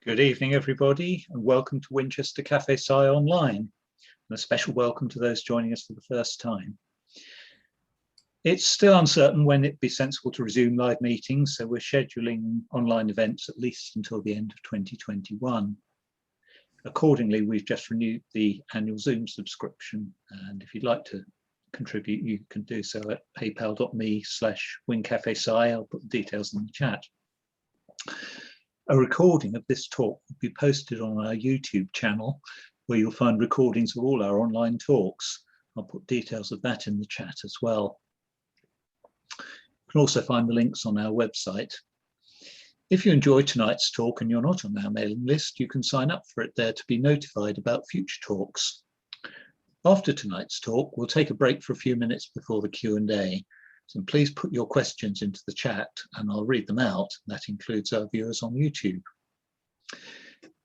Good evening, everybody, and welcome to Winchester Cafe Sci Online, and a special welcome to those joining us for the first time. It's still uncertain when it'd be sensible to resume live meetings, so we're scheduling online events at least until the end of 2021. Accordingly, we've just renewed the annual Zoom subscription, and if you'd like to contribute, you can do so at paypal.me/wincafesci. I'll put the details in the chat. A recording of this talk will be posted on our YouTube channel, where you'll find recordings of all our online talks. I'll put details of that in the chat as well. You can also find the links on our website. If you enjoyed tonight's talk and you're not on our mailing list, you can sign up for it there to be notified about future talks. After tonight's talk, we'll take a break for a few minutes before the Q&A. So please put your questions into the chat and I'll read them out. That includes our viewers on YouTube.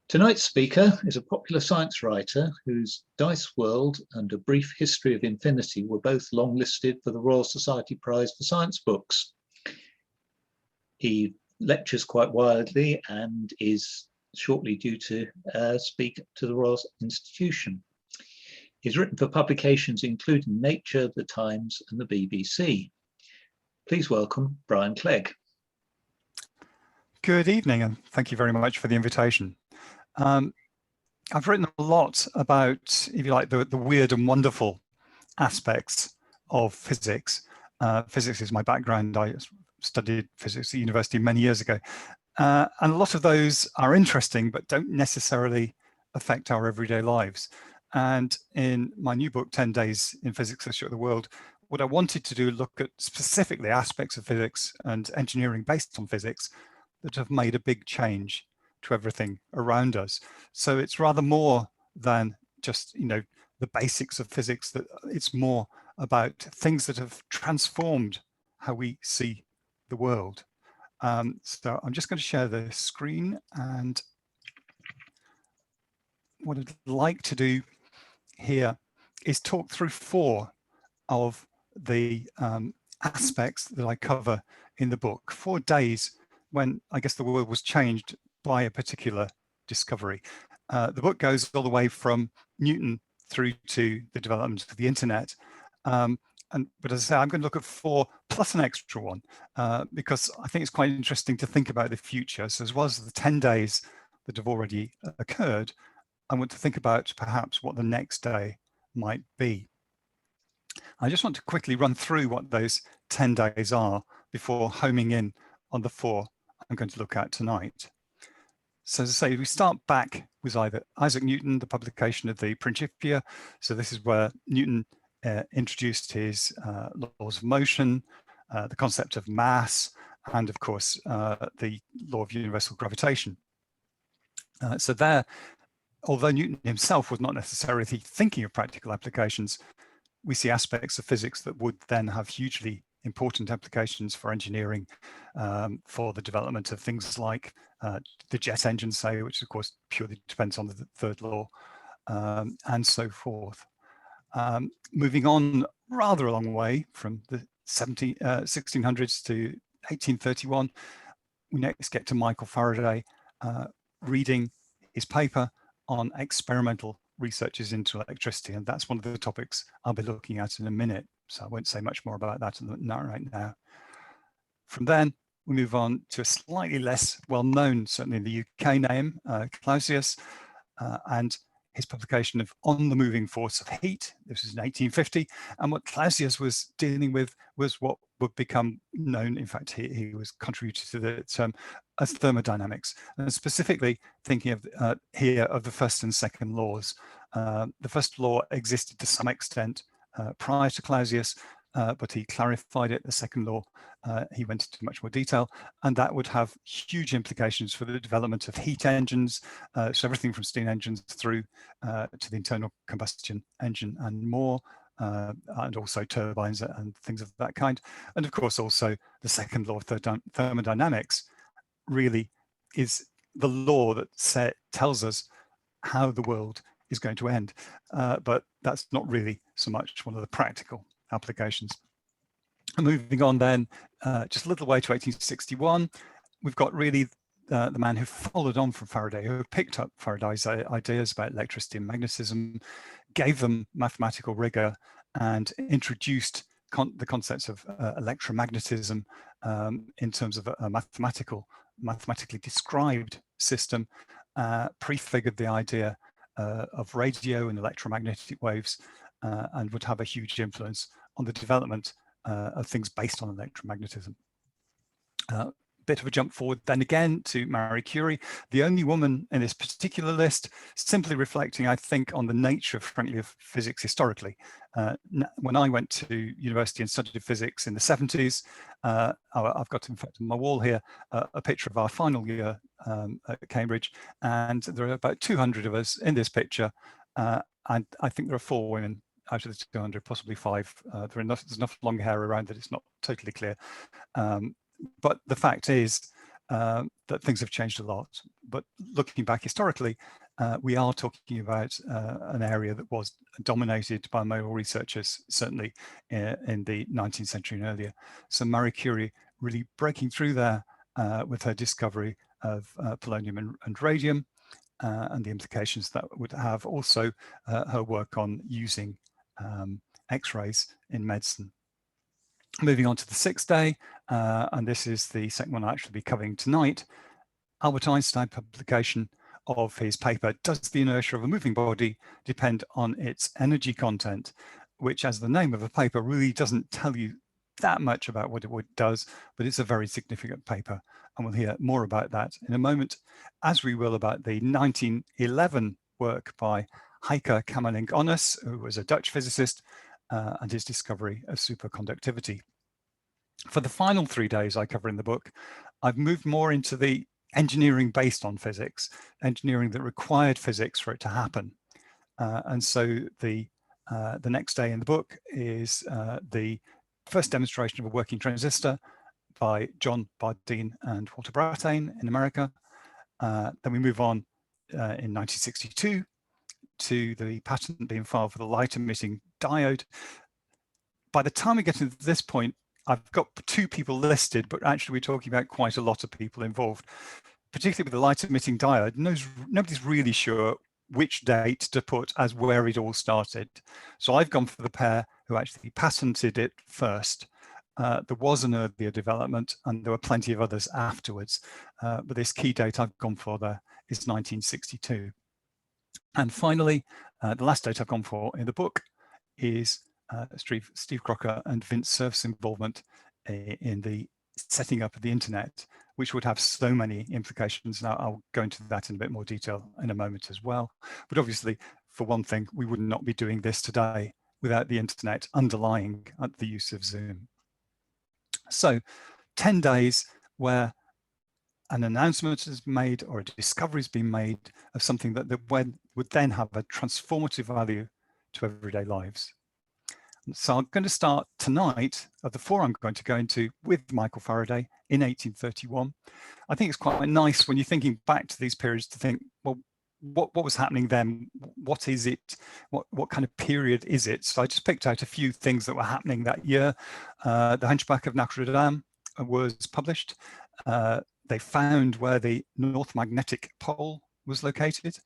Tonight's speaker is a popular science writer whose Dice World and A Brief History of Infinity were both longlisted for the Royal Society Prize for Science Books. He lectures quite widely and is shortly due to speak to the Royal Institution. He's written for publications including Nature, The Times and the BBC. Please welcome Brian Clegg. Good evening, and thank you very much for the invitation. I've written a lot about, if you like, the weird and wonderful aspects of physics. Physics is my background. I studied physics at university many years ago. And a lot of those are interesting, but don't necessarily affect our everyday lives. And in my new book, 10 Days in Physics that Shook the World, what I wanted to do, look at specifically aspects of physics and engineering based on physics that have made a big change to everything around us. So it's rather more than just, the basics of physics, that it's more about things that have transformed how we see the world. So I'm just going to share the screen, and what I'd like to do here is talk through four of the aspects that I cover in the book. 4 days when I guess the world was changed by a particular discovery. The book goes all the way from Newton through to the development of the internet. But as I say, I'm going to look at 4 plus an extra one because I think it's quite interesting to think about the future. So as well as the 10 days that have already occurred, I want to think about perhaps what the next day might be. I just want to quickly run through what those 10 days are before homing in on the 4 I'm going to look at tonight. So as I say, we start back with either Isaac Newton, the publication of the Principia. So this is where Newton introduced his laws of motion, the concept of mass, and of course, the law of universal gravitation. So there, although Newton himself was not necessarily thinking of practical applications, we see aspects of physics that would then have hugely important applications for engineering, for the development of things like the jet engine, say, which of course purely depends on the third law, and so forth. Moving on rather a long way from the 1600s to 1831, we next get to Michael Faraday reading his paper on experimental researches into electricity, and that's one of the topics I'll be looking at in a minute, so I won't say much more about that right now. From then we move on to a slightly less well-known, certainly in the UK, name, Clausius, and his publication of On the Moving Force of Heat. This was in 1850, and what Clausius was dealing with was what would become known, in fact he was contributed to the term as thermodynamics, and specifically thinking of here of the first and second laws. The first law existed to some extent prior to Clausius, but he clarified it. The second law, he went into much more detail, and that would have huge implications for the development of heat engines, so everything from steam engines through to the internal combustion engine and more, and also turbines and things of that kind. And of course also the second law of thermodynamics really is the law that tells us how the world is going to end, but that's not really so much one of the practical applications. Moving on then, just a little way to 1861, we've got really the man who followed on from Faraday, who picked up Faraday's ideas about electricity and magnetism, gave them mathematical rigor, and introduced the concepts of electromagnetism in terms of a mathematically described system, prefigured the idea of radio and electromagnetic waves, and would have a huge influence on the development of things based on electromagnetism. Bit of a jump forward then again to Marie Curie, the only woman in this particular list, simply reflecting, I think, on the nature, frankly, of physics historically. When I went to university and studied physics in the 70s, I've got, in fact, on my wall here, a picture of our final year at Cambridge, and there are about 200 of us in this picture, and I think there are 4 women out of the 200, possibly 5. There's enough long hair around that it's not totally clear. But the fact is that things have changed a lot. But looking back historically, we are talking about an area that was dominated by male researchers, certainly in the 19th century and earlier. So Marie Curie really breaking through there with her discovery of polonium and radium, and the implications that would have. Also her work on using X-rays in medicine. Moving on to the 6th day, and this is the second one I'll actually be covering tonight, Albert Einstein publication of his paper, Does the Inertia of a Moving Body Depend on its Energy Content? Which, as the name of the paper, really doesn't tell you that much about what it does, but it's a very significant paper, and we'll hear more about that in a moment, as we will about the 1911 work by Heike Kamerlingh-Onnes, who was a Dutch physicist, and his discovery of superconductivity. For the final 3 days I cover in the book, I've moved more into the engineering based on physics, engineering that required physics for it to happen. And so the next day in the book is the first demonstration of a working transistor by John Bardeen and Walter Brattain in America. Then we move on in 1962 to the patent being filed for the light emitting diode. By the time we get to this point, I've got 2 people listed, but actually we're talking about quite a lot of people involved, particularly with the light emitting diode. Nobody's really sure which date to put as where it all started. So I've gone for the pair who actually patented it first. There was an earlier development, and there were plenty of others afterwards. But this key date I've gone for there is 1962. And finally, the last date I've gone for in the book is Steve Crocker and Vince Cerf's involvement in the setting up of the internet, which would have so many implications. Now, I'll go into that in a bit more detail in a moment as well. But obviously, for one thing, we would not be doing this today without the internet underlying the use of Zoom. So 10 days where an announcement is made or a discovery has been made of something that would then have a transformative value to everyday lives. So I'm going to start tonight of the 4 I'm going to go into with Michael Faraday in 1831. I think it's quite nice when you're thinking back to these periods to think, well, what was happening then? What is it? What kind of period is it? So I just picked out a few things that were happening that year. The Hunchback of Notre Dame was published. They found where the North Magnetic Pole was located.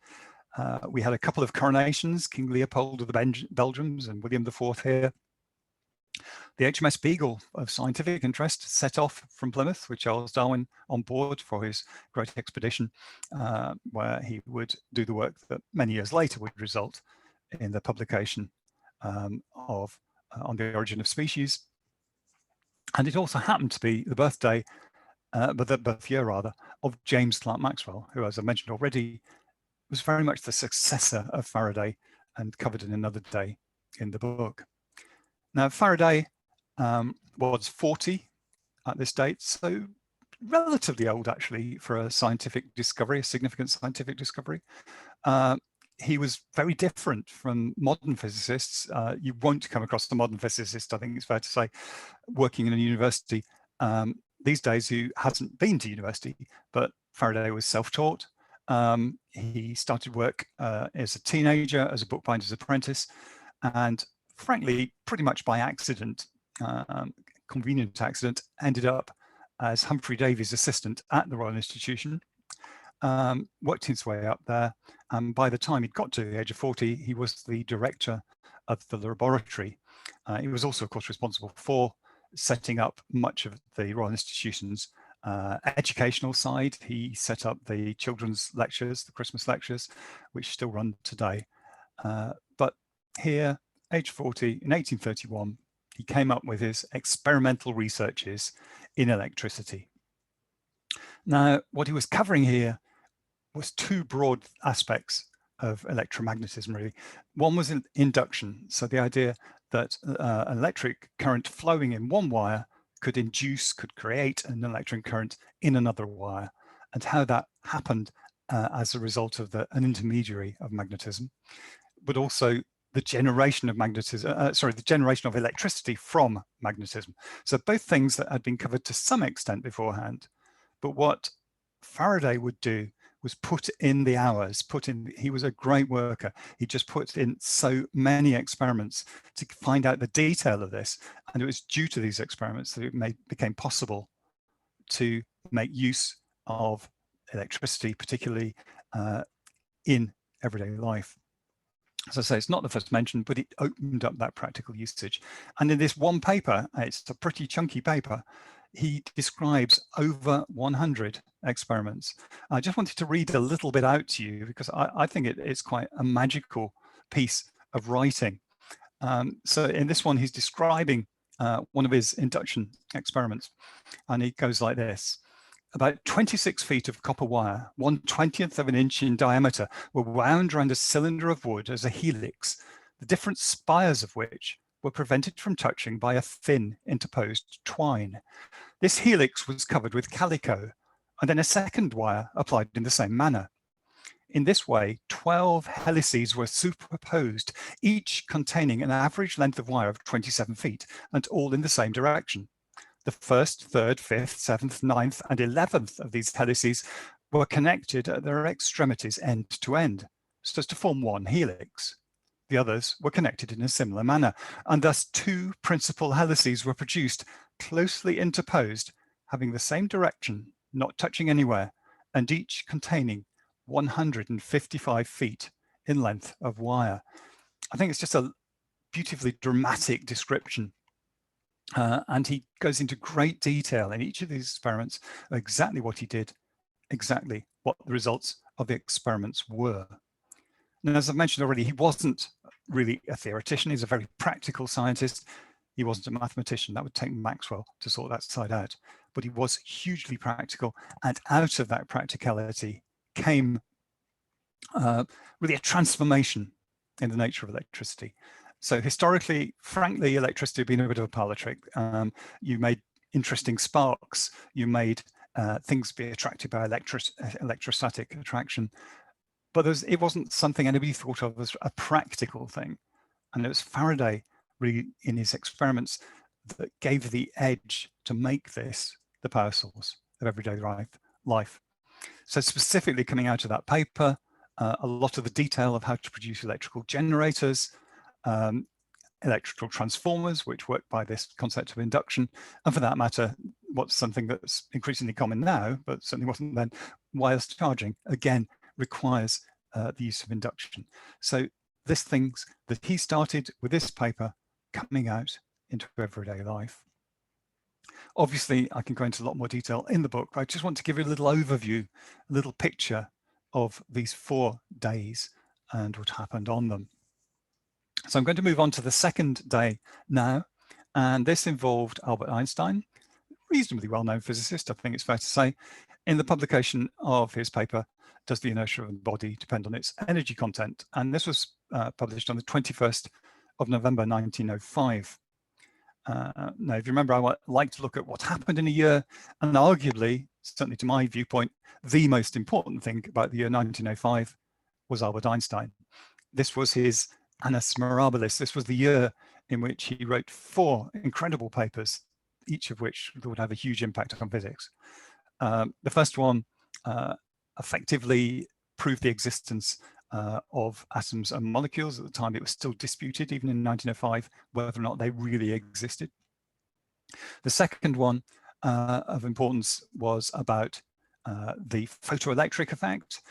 We had a couple of coronations, King Leopold of the Belgians and William IV here. The HMS Beagle of scientific interest set off from Plymouth with Charles Darwin on board for his great expedition, where he would do the work that many years later would result in the publication On the Origin of Species. And it also happened to be the birthday, but the birth year rather, of James Clerk Maxwell, who, as I mentioned already, was very much the successor of Faraday and covered in another day in the book. Now, Faraday was 40 at this date, so relatively old actually for a scientific discovery, a significant scientific discovery. He was very different from modern physicists. You won't come across a modern physicist, I think it's fair to say, working in a university these days who hasn't been to university, but Faraday was self-taught. He started work as a teenager as a bookbinder's apprentice, and frankly, pretty much by accident, convenient accident, ended up as Humphrey Davy's assistant at the Royal Institution, worked his way up there, and by the time he'd got to the age of 40, he was the director of the laboratory. He was also, of course, responsible for setting up much of the Royal Institution's educational side. He set up the children's lectures, the Christmas lectures, which still run today. But here, age 40, in 1831, he came up with his experimental researches in electricity. Now, what he was covering here was two broad aspects of electromagnetism, really. One was induction, so the idea that electric current flowing in one wire could create an electric current in another wire, and how that happened as a result of an intermediary of magnetism, but also the generation of the generation of electricity from magnetism. So both things that had been covered to some extent beforehand, but what Faraday would do was put in the hours, he was a great worker. He just put in so many experiments to find out the detail of this. And it was due to these experiments that it became possible to make use of electricity, particularly in everyday life. As I say, it's not the first mention, but it opened up that practical usage. And in this one paper, it's a pretty chunky paper, he describes over 100 experiments. I just wanted to read a little bit out to you because I think it's quite a magical piece of writing. So in this one, he's describing one of his induction experiments, and he goes like this. About 26 feet of copper wire, 1/20th of an inch in diameter, were wound around a cylinder of wood as a helix, the different spires of which were prevented from touching by a thin interposed twine. This helix was covered with calico, and then a second wire applied in the same manner. In this way, 12 helices were superposed, each containing an average length of wire of 27 feet, and all in the same direction. The first, third, fifth, seventh, ninth, and 11th of these helices were connected at their extremities end to end, so as to form one helix. The others were connected in a similar manner, and thus two principal helices were produced, closely interposed, having the same direction, not touching anywhere, and each containing 155 feet in length of wire. I think it's just a beautifully dramatic description. And he goes into great detail in each of these experiments, exactly what he did, exactly what the results of the experiments were. Now, as I've mentioned already, he wasn't really a theoretician. He's a very practical scientist. He wasn't a mathematician. That would take Maxwell to sort that side out. But he was hugely practical. And out of that practicality came really a transformation in the nature of electricity. So historically, frankly, electricity had been a bit of a parlor trick. You made interesting sparks. You made things be attracted by electrostatic attraction. But it wasn't something anybody thought of as a practical thing. And it was Faraday, really, in his experiments, that gave the edge to make this the power source of everyday life. So specifically coming out of that paper, a lot of the detail of how to produce electrical generators, electrical transformers, which work by this concept of induction, and for that matter, what's something that's increasingly common now, but certainly wasn't then, wireless charging, again, requires the use of induction. So this things that he started with this paper coming out into everyday life. Obviously, I can go into a lot more detail in the book, but I just want to give you a little overview, a little picture of these 4 days and what happened on them. So I'm going to move on to the second day now, and this involved Albert Einstein, reasonably well-known physicist, I think it's fair to say, in the publication of his paper, Does the Inertia of a Body Depend on its Energy Content? And this was published on the 21st of November 1905. Now, if you remember, I like to look at what happened in a year, and arguably, certainly to my viewpoint, the most important thing about the year 1905 was Albert Einstein. This was his annus mirabilis. This was the year in which he wrote 4 incredible papers, each of which would have a huge impact on physics. The first one effectively proved the existence of atoms and molecules. At the time, it was still disputed, even in 1905, whether or not they really existed. The second one of importance was about the photoelectric effect,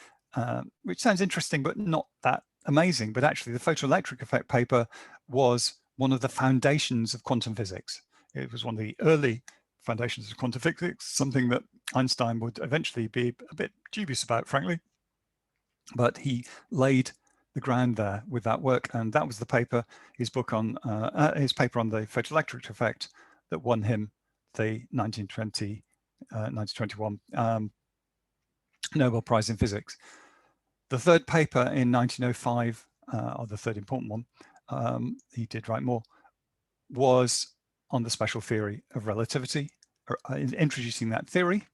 which sounds interesting but not that amazing. But actually, the photoelectric effect paper was one of the foundations of quantum physics. It was one of the early foundations of quantum physics, something that Einstein would eventually be a bit dubious about, frankly. But he laid the ground there with that work, and that was the paper, his paper on the photoelectric effect, that won him the 1921 Nobel Prize in Physics. The third paper in 1905, or the third important one, he did write more, was on the special theory of relativity, or introducing that theory.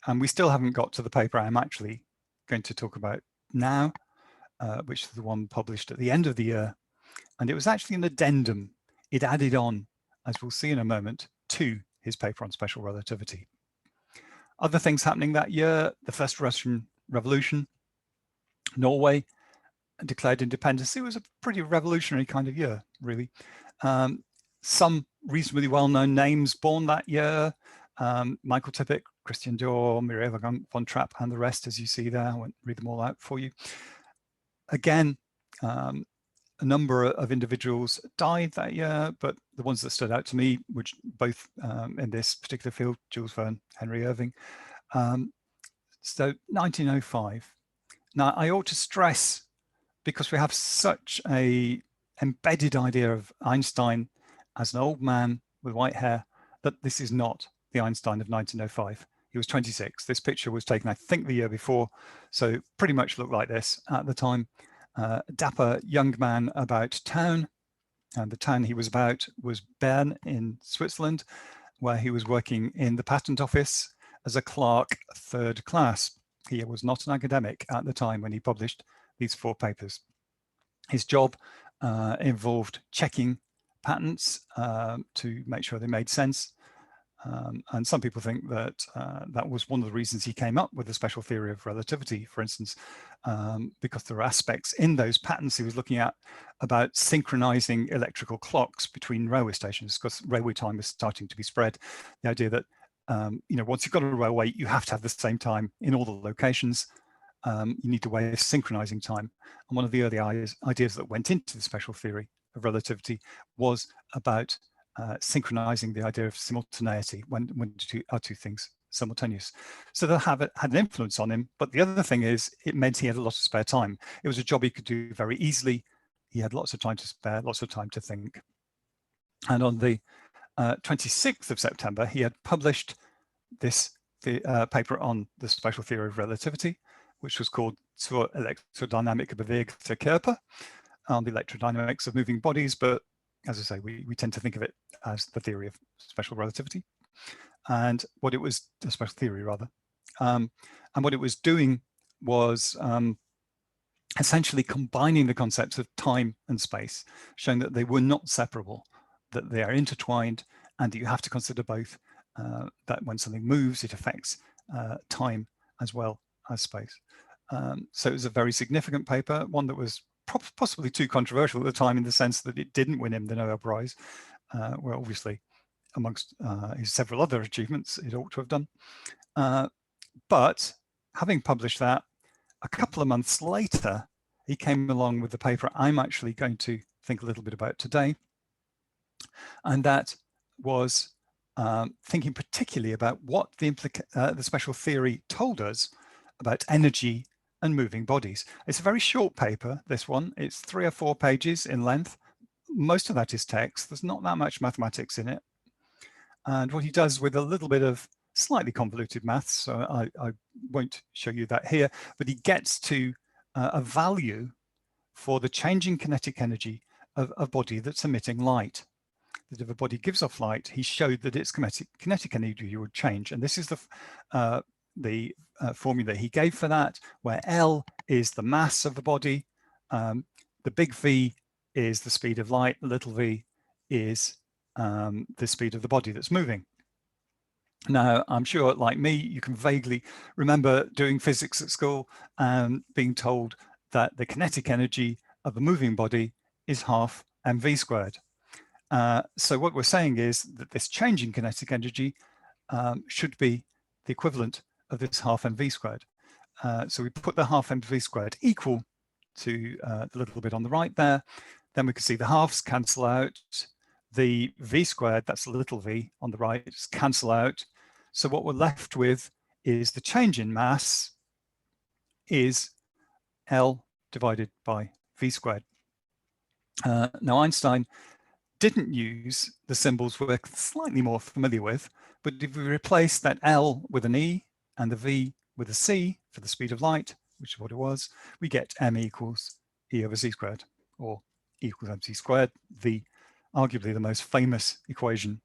And we still haven't got to the paper I'm actually going to talk about now, which is the one published at the end of the year. And it was actually an addendum. It added on, as we'll see in a moment, to his paper on special relativity. Other things happening that year: the first Russian Revolution, Norway declared independence. It was a pretty revolutionary kind of year, really. Some reasonably well-known names born that year: Michael Tippett, Christian Dior, Mireille von Trapp, and the rest, as you see there. I won't read them all out for you. Again, a number of individuals died that year, but the ones that stood out to me, which both in this particular field, Jules Verne, Henry Irving. So 1905. Now, I ought to stress, because we have such a embedded idea of Einstein as an old man with white hair, that this is not the Einstein of 1905. He was 26. This picture was taken, I think, the year before, so pretty much looked like this at the time. Dapper young man about town, and the town he was about was Bern in Switzerland, where he was working in the patent office as a clerk, third class. He was not an academic at the time when he published these 4 papers. His job involved checking patents to make sure they made sense. And some people think that that was one of the reasons he came up with the special theory of relativity, for instance, because there are aspects in those patents he was looking at about synchronizing electrical clocks between railway stations, because railway time was starting to be spread. The idea that, you know, once you've got a railway, you have to have the same time in all the locations. You need a way of synchronizing time. And one of the early ideas that went into the special theory of relativity was about synchronizing the idea of simultaneity, when two things simultaneous. So that had an influence on him. But the other thing is, it meant he had a lot of spare time. It was a job he could do very easily. He had lots of time to spare, lots of time to think. And on the 26th of September, he had published this paper on the special theory of relativity, which was called Zur Elektrodynamik bewegter Körper, on the electrodynamics of moving bodies. But as I say, we tend to think of it as the theory of special relativity, and what it was, a special theory rather. And what it was doing was essentially combining the concepts of time and space, showing that they were not separable, that they are intertwined, and that you have to consider both, that when something moves, it affects time as well as space. So it was a very significant paper, one that was possibly too controversial at the time, in the sense that it didn't win him the Nobel Prize, where obviously amongst his several other achievements it ought to have done. But having published that, a couple of months later, he came along with the paper I'm actually going to think a little bit about today. And that was thinking particularly about what the special theory told us about energy and moving bodies. It's a very short paper, this one. It's 3 or 4 pages in length. Most of that is text. There's not that much mathematics in it. And what he does with a little bit of slightly convoluted maths, so I won't show you that here, but he gets to a value for the changing kinetic energy of a body that's emitting light. That if a body gives off light, he showed that its kinetic energy would change. And this is the formula he gave for that, where L is the mass of the body, the big V is the speed of light, the little v is the speed of the body that's moving. Now, I'm sure, like me, you can vaguely remember doing physics at school and being told that the kinetic energy of a moving body is half mv squared. So what we're saying is that this change in kinetic energy should be the equivalent of this half mv squared. So we put the half mv squared equal to the little bit on the right there. Then we can see the halves cancel out. The v squared, that's a little v on the right, just cancel out. So what we're left with is the change in mass is L divided by v squared. Now Einstein didn't use the symbols we're slightly more familiar with, but if we replace that L with an E and the V with a C for the speed of light, which is what it was, we get m equals E over c squared, or E equals mc squared, arguably the most famous equation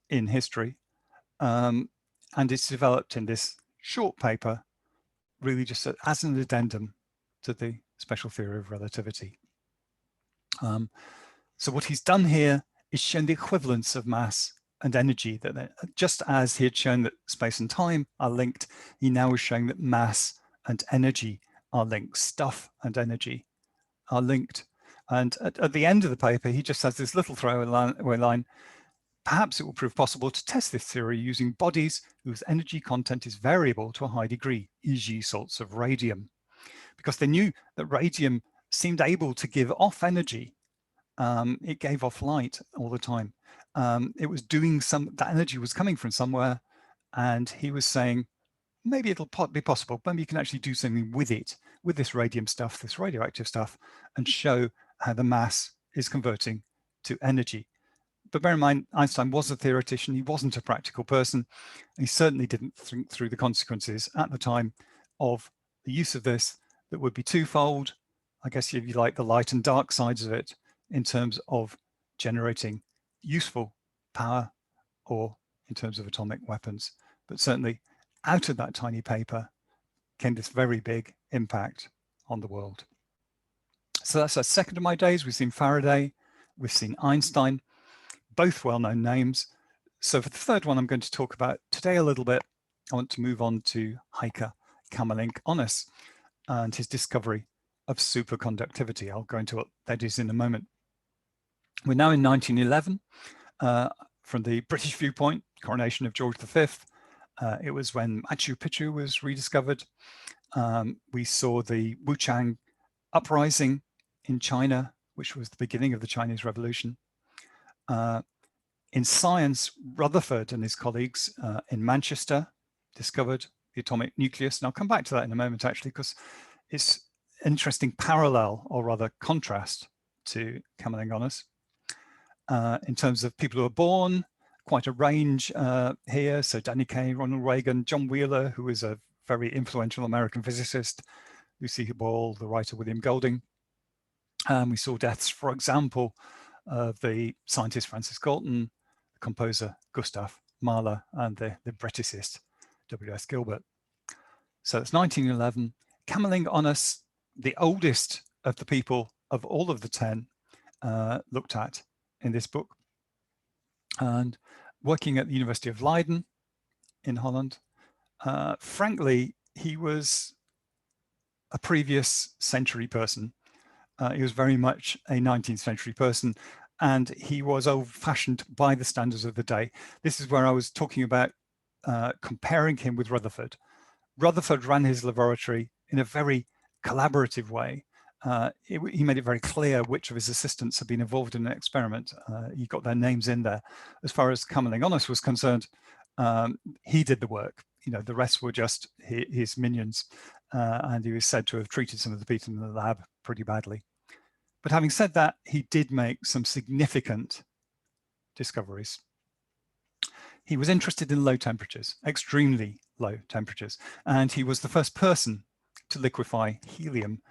in history. And it's developed in this short paper, really just as an addendum to the special theory of relativity. So what he's done here is shown the equivalence of mass and energy, that just as he had shown that space and time are linked, he now is showing that mass and energy are linked, stuff and energy are linked. And at the end of the paper, he just has this little throwaway line. Perhaps it will prove possible to test this theory using bodies whose energy content is variable to a high degree, e.g. salts of radium. Because they knew that radium seemed able to give off energy. It gave off light all the time. It was doing that energy was coming from somewhere, and he was saying, maybe it'll be possible, maybe you can actually do something with it, with this radium stuff, this radioactive stuff, and show how the mass is converting to energy. But bear in mind, Einstein was a theoretician, he wasn't a practical person. He certainly didn't think through the consequences at the time of the use of this that would be twofold. I guess if you like, the light and dark sides of it in terms of generating useful power or in terms of atomic weapons. But certainly out of that tiny paper came this very big impact on the world. So that's our second of my days. We've seen Faraday, we've seen Einstein, both well-known names. So for the third one I'm going to talk about today a little bit, I want to move on to Heike Kamerlingh-Onnes and his discovery of superconductivity. I'll go into what that is in a moment. We're now in 1911. From the British viewpoint, coronation of George V. It was when Machu Picchu was rediscovered. We saw the Wu-Chang Uprising in China, which was the beginning of the Chinese Revolution. In science, Rutherford and his colleagues in Manchester discovered the atomic nucleus. And I'll come back to that in a moment, actually, because it's an interesting parallel, or rather contrast, to Kamerlingh-Onnes. In terms of people who are born, quite a range here. So Danny Kaye, Ronald Reagan, John Wheeler, who is a very influential American physicist, Lucy Boyle, the writer William Golding. We saw deaths, for example, of the scientist Francis Galton, the composer Gustav Mahler, and the Bretticist W.S. Gilbert. So it's 1911. Kamerlingh-Onnes, the oldest of the people of all of the 10 looked at in this book, and working at the University of Leiden in Holland. Frankly, he was a previous century person. He was very much a 19th century person, and he was old-fashioned by the standards of the day. This is where I was talking about comparing him with Rutherford. Rutherford ran his laboratory in a very collaborative way. He made it very clear which of his assistants had been involved in an experiment. He got their names in there. As far as Kamerlingh-Onnes was concerned, he did the work. You know, the rest were just his minions, and he was said to have treated some of the people in the lab pretty badly. But having said that, he did make some significant discoveries. He was interested in low temperatures, extremely low temperatures, and he was the first person to liquefy helium.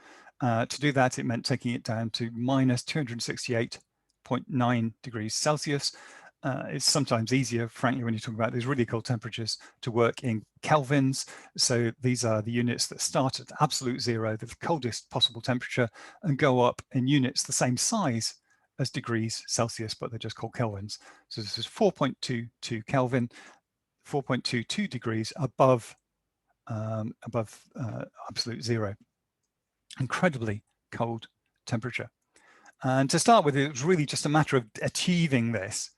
To do that, it meant taking it down to minus 268.9 degrees Celsius. It's sometimes easier, frankly, when you talk about these really cold temperatures, to work in kelvins. So these are the units that start at absolute zero, the coldest possible temperature, and go up in units the same size as degrees Celsius, but they're just called kelvins. So this is 4.22 Kelvin, 4.22 degrees above absolute zero. Incredibly cold temperature. And to start with, it was really just a matter of achieving this.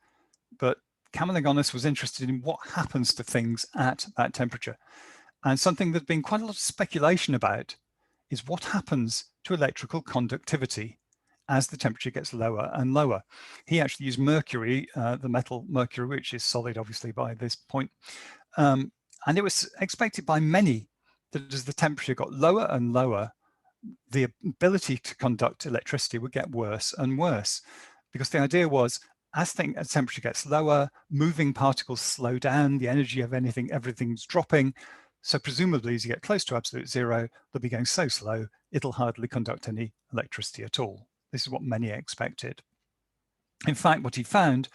But Kamerlingh-Onnes was interested in what happens to things at that temperature. And something there's been quite a lot of speculation about is what happens to electrical conductivity as the temperature gets lower and lower. He actually used mercury, the metal mercury, which is solid obviously by this point. And it was expected by many that as the temperature got lower and lower, the ability to conduct electricity would get worse and worse, because the idea was as temperature gets lower, moving particles slow down, the energy of everything's dropping. So presumably as you get close to absolute zero, they'll be going so slow, it'll hardly conduct any electricity at all. This is what many expected. In fact, what he found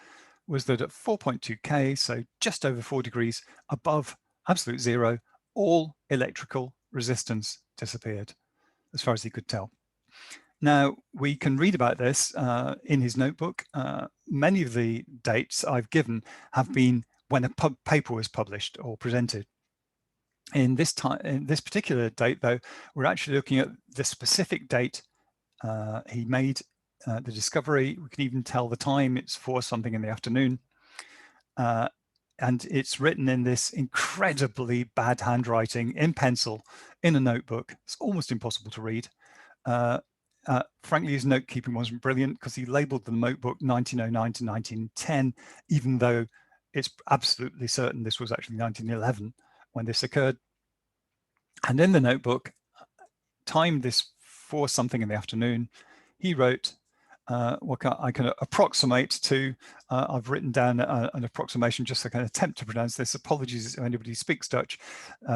was that at 4.2 K, so just over 4 degrees above absolute zero, all electrical resistance disappeared, as far as he could tell. Now, we can read about this in his notebook. Many of the dates I've given have been when a paper was published or presented. In this particular date, though, we're actually looking at the specific date he made the discovery. We can even tell the time. It's 4 something in the afternoon. And it's written in this incredibly bad handwriting in pencil in a notebook. It's almost impossible to read. Frankly, his note keeping wasn't brilliant because he labeled the notebook 1909 to 1910, even though it's absolutely certain this was actually 1911 when this occurred. And in the notebook, timed this 4 something in the afternoon, he wrote, what I can approximate to, I've written down an approximation just so I can attempt to pronounce this. Apologies if anybody speaks Dutch.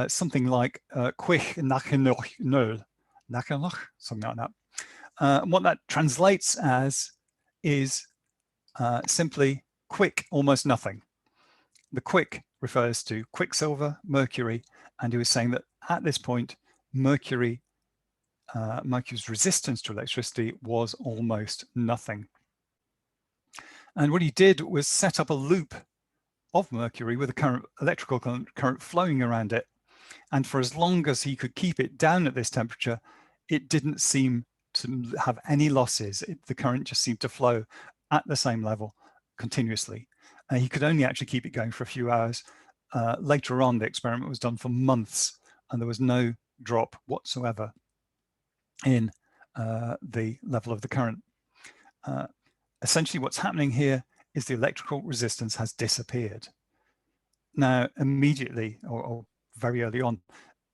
Something like "quich nachenoch nul," nachenoch, something like that. What that translates as is simply quick, almost nothing. The quick refers to quicksilver, mercury, and he was saying that at this point, mercury's resistance to electricity was almost nothing. And what he did was set up a loop of mercury with a electrical current flowing around it. And for as long as he could keep it down at this temperature, it didn't seem to have any losses. The current just seemed to flow at the same level continuously. He could only actually keep it going for a few hours. Later on, the experiment was done for months, and there was no drop whatsoever in the level of the current. Essentially, what's happening here is the electrical resistance has disappeared. Now, immediately or very early on,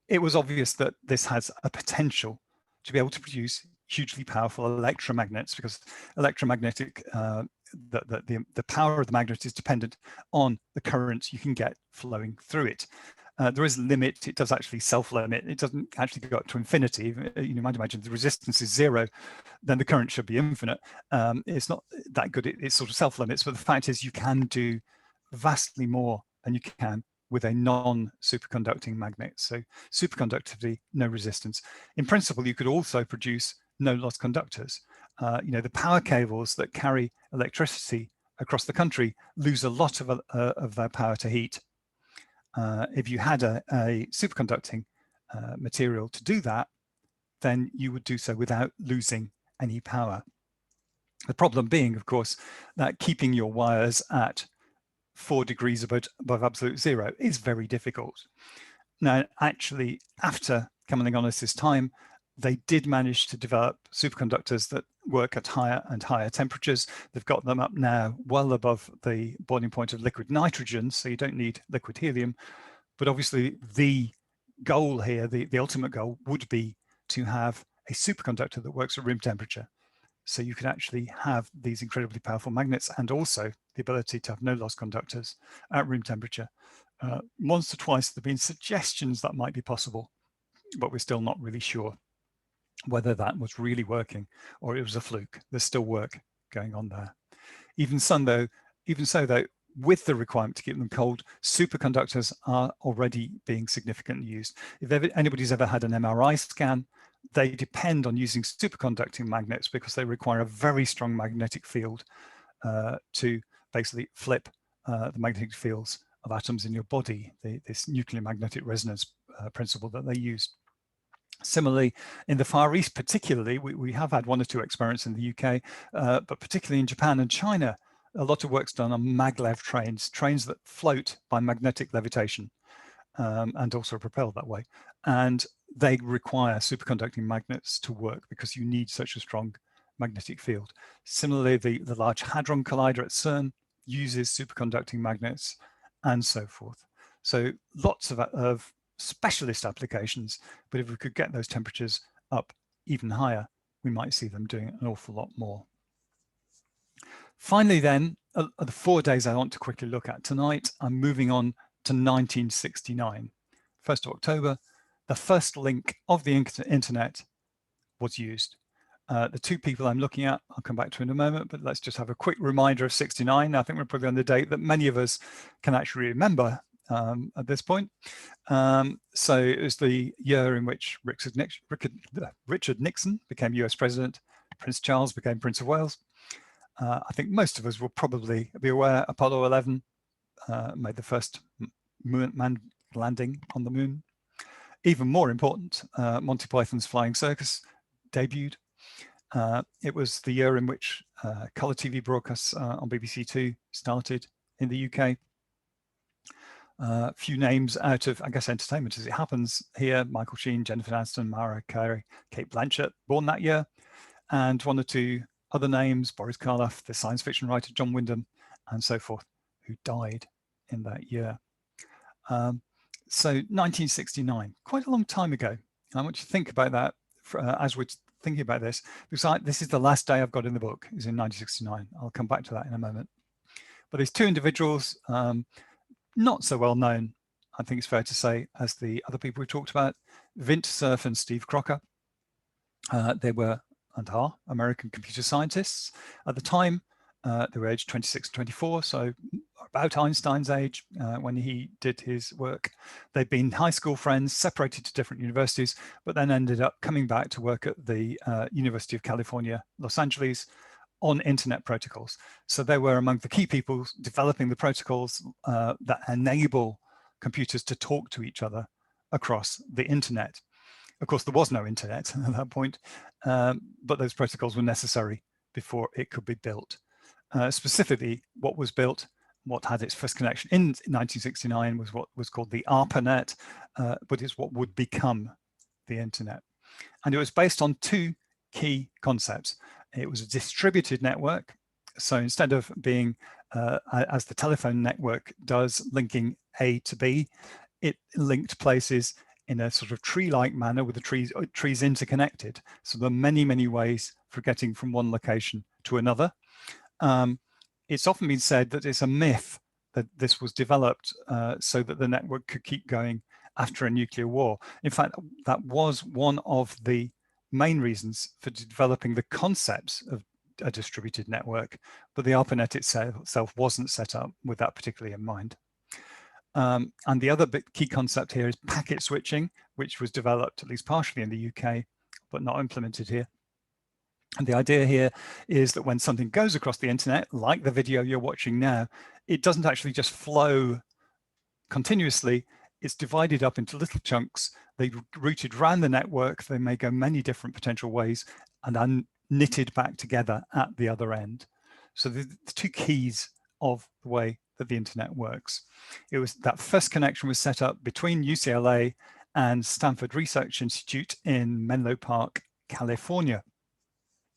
it was obvious that this has a potential to be able to produce hugely powerful electromagnets, because electromagnetic, the power of the magnet is dependent on the current you can get flowing through it. There is a limit. It does actually self-limit. It doesn't actually go up to infinity. You might imagine the resistance is zero, then the current should be infinite. It's not that good. It sort of self-limits, but the fact is you can do vastly more than you can with a non-superconducting magnet. So superconductivity, no resistance. In principle, you could also produce no-loss conductors. The power cables that carry electricity across the country lose a lot of their power to heat. If you had a superconducting material to do that, then you would do so without losing any power. The problem being, of course, that keeping your wires at 4 degrees above absolute zero is very difficult. Now, actually, after Kamlingonis' time, they did manage to develop superconductors that work at higher and higher temperatures. They've got them up now well above the boiling point of liquid nitrogen, so you don't need liquid helium. But obviously, the goal here, the ultimate goal, would be to have a superconductor that works at room temperature. So you can actually have these incredibly powerful magnets and also the ability to have no-loss conductors at room temperature. Once or twice there have been suggestions that might be possible, but we're still not really sure whether that was really working or it was a fluke. There's still work going on there. Even so though, with the requirement to keep them cold, superconductors are already being significantly used. If anybody's ever had an MRI scan, they depend on using superconducting magnets because they require a very strong magnetic field to basically flip the magnetic fields of atoms in your body, this nuclear magnetic resonance principle that they use. Similarly, in the Far East particularly, we have had 1 or 2 experiments in the UK, but particularly in Japan and China, a lot of work's done on maglev trains that float by magnetic levitation. and also propelled that way. And they require superconducting magnets to work because you need such a strong magnetic field. Similarly, the Large Hadron Collider at CERN uses superconducting magnets and so forth. So lots of specialist applications, but if we could get those temperatures up even higher, we might see them doing an awful lot more. Finally then, the 4 days I want to quickly look at tonight, I'm moving on to 1969. 1st of October, the first link of the internet was used. The two people I'm looking at, I'll come back to in a moment, but let's just have a quick reminder of 69. I think we're probably on the date that many of us can actually remember at this point. So it was the year in which Richard Nixon became US President, Prince Charles became Prince of Wales. I think most of us will probably be aware Apollo 11 made the first manned landing on the moon. Even more important, Monty Python's Flying Circus debuted. It was the year in which colour TV broadcasts on BBC Two started in the UK. Few names out of, I guess, entertainment as it happens here: Michael Sheen, Jennifer Aniston, Marie Curie, Kate Blanchett, born that year, and one or two other names: Boris Karloff, the science fiction writer John Wyndham, and so forth, who died in that year. So 1969, quite a long time ago. And I want you to think about that as we're thinking about this, because this is the last day I've got in the book, is in 1969. I'll come back to that in a moment. But these two individuals, not so well known, I think it's fair to say, as the other people we talked about, Vint Cerf and Steve Crocker. They were and are American computer scientists. At the time, they were aged 26 and 24, so about Einstein's age when he did his work. They'd been high school friends, separated to different universities, but then ended up coming back to work at the University of California, Los Angeles, on internet protocols. So they were among the key people developing the protocols that enable computers to talk to each other across the internet. Of course, there was no internet at that point, but those protocols were necessary before it could be built. Specifically, what was built, what had its first connection in 1969 was what was called the Arpanet, but it's what would become the internet. And it was based on two key concepts. It was a distributed network. So instead of being, as the telephone network does, linking A to B, it linked places in a sort of tree-like manner with the trees interconnected. So there are many, many ways for getting from one location to another. It's often been said that it's a myth that this was developed so that the network could keep going after a nuclear war. In fact, that was one of the main reasons for developing the concepts of a distributed network, but the Arpanet itself wasn't set up with that particularly in mind. And the other key concept here is packet switching, which was developed at least partially in the UK, but not implemented here. And the idea here is that when something goes across the internet, like the video you're watching now, it doesn't actually just flow continuously. It's divided up into little chunks. They're routed around the network. They may go many different potential ways and then knitted back together at the other end. So the two keys of the way that the internet works. It was that first connection was set up between UCLA and Stanford Research Institute in Menlo Park, California.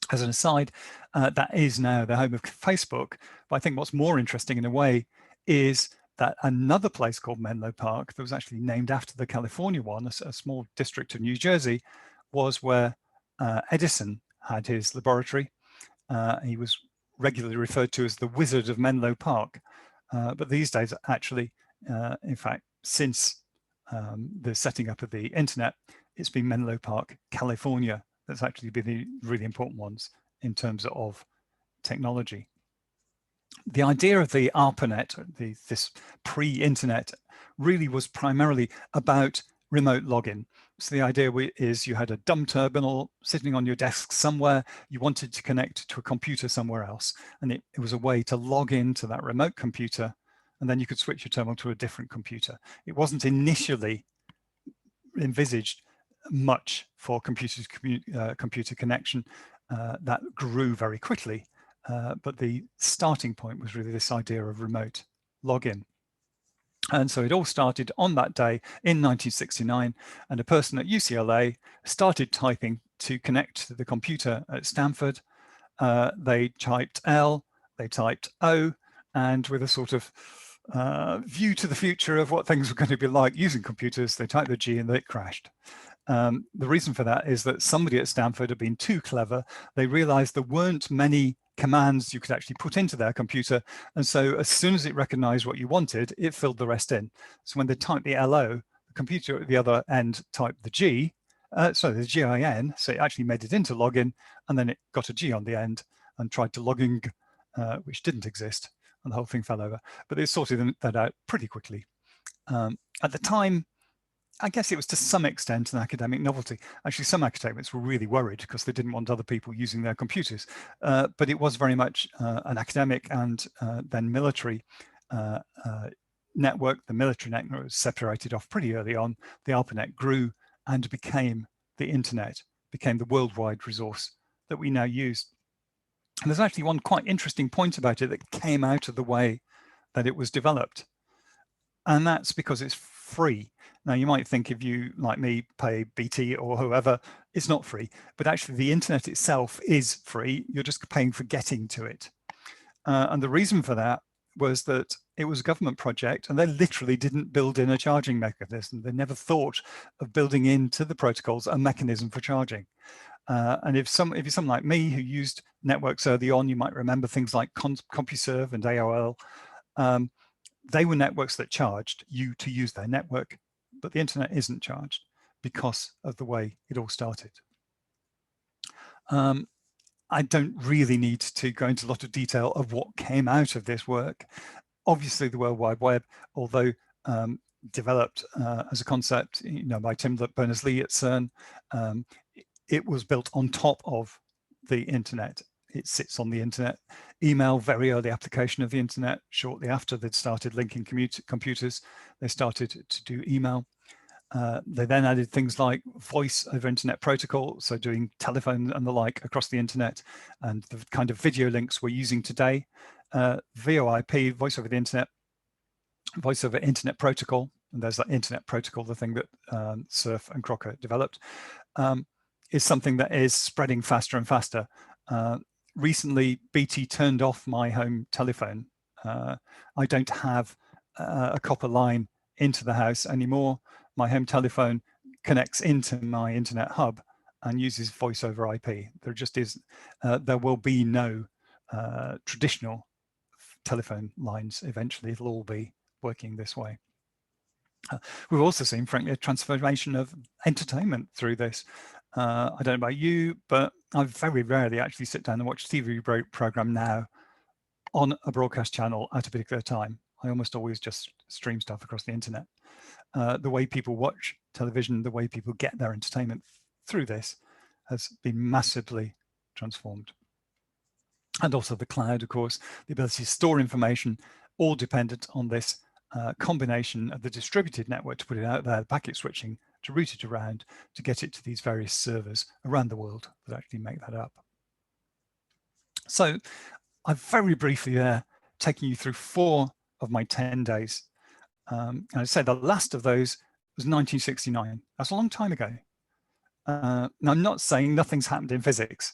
As an aside, that is now the home of Facebook. But I think what's more interesting in a way is that another place called Menlo Park, that was actually named after the California one, a small district of New Jersey, was where Edison had his laboratory. He was regularly referred to as the Wizard of Menlo Park. But these days, actually, in fact, since the setting up of the internet, it's been Menlo Park, California, that's actually been the really important ones in terms of technology. The idea of the Arpanet, this pre-internet, really was primarily about remote login. So the idea is you had a dumb terminal sitting on your desk somewhere, you wanted to connect to a computer somewhere else, and it was a way to log into that remote computer, and then you could switch your terminal to a different computer. It wasn't initially envisaged much for computer connection. That grew very quickly, but the starting point was really this idea of remote login. And so it all started on that day in 1969, and a person at UCLA started typing to connect to the computer at Stanford. They typed L, they typed O, and with a sort of view to the future of what things were going to be like using computers, they typed the G and it crashed. The reason for that is that somebody at Stanford had been too clever. They realized there weren't many commands you could actually put into their computer. And so as soon as it recognized what you wanted, it filled the rest in. So when they typed the LO, the computer at the other end typed the G, the GIN, so it actually made it into login, and then it got a G on the end and tried to logging, which didn't exist, and the whole thing fell over. But they sorted that out pretty quickly. At the time, I guess it was to some extent an academic novelty. Actually, some academics were really worried because they didn't want other people using their computers. But it was very much an academic and then military network. The military network was separated off pretty early on. The Arpanet grew and became the internet, became the worldwide resource that we now use. And there's actually one quite interesting point about it that came out of the way that it was developed. And that's because it's free. Now, you might think if you, like me, pay BT or whoever, it's not free. But actually, the internet itself is free. You're just paying for getting to it. And the reason for that was that it was a government project, and they literally didn't build in a charging mechanism. They never thought of building into the protocols a mechanism for charging. And if you're someone like me who used networks early on, you might remember things like CompuServe and AOL. They were networks that charged you to use their network, but the internet isn't charged because of the way it all started. I don't really need to go into a lot of detail of what came out of this work. Obviously, the World Wide Web, although developed as a concept, by Tim Berners-Lee at CERN, it was built on top of the internet. It sits on the internet. Email, very early application of the internet. Shortly after they'd started linking computers, they started to do email. They then added things like voice over internet protocol, so doing telephone and the like across the internet, and the kind of video links we're using today. VoIP, voice over the internet, voice over internet protocol, and there's that internet protocol, the thing that Cerf and Crocker developed, is something that is spreading faster and faster. Recently, BT turned off my home telephone. I don't have a copper line into the house anymore. My home telephone connects into my internet hub and uses voice over IP. There just is, there will be no traditional telephone lines eventually. It'll all be working this way. We've also seen, frankly, a transformation of entertainment through this. I don't know about you, but I very rarely actually sit down and watch a TV program now on a broadcast channel at a particular time. I almost always just stream stuff across the internet. The way people watch television, the way people get their entertainment through this has been massively transformed. And also the cloud, of course, the ability to store information, all dependent on this combination of the distributed network to put it out there, the packet switching, to route it around, to get it to these various servers around the world that actually make that up. So I've very briefly there taken you through 4 of my 10 days. And I said the last of those was 1969. That's a long time ago. Now, I'm not saying nothing's happened in physics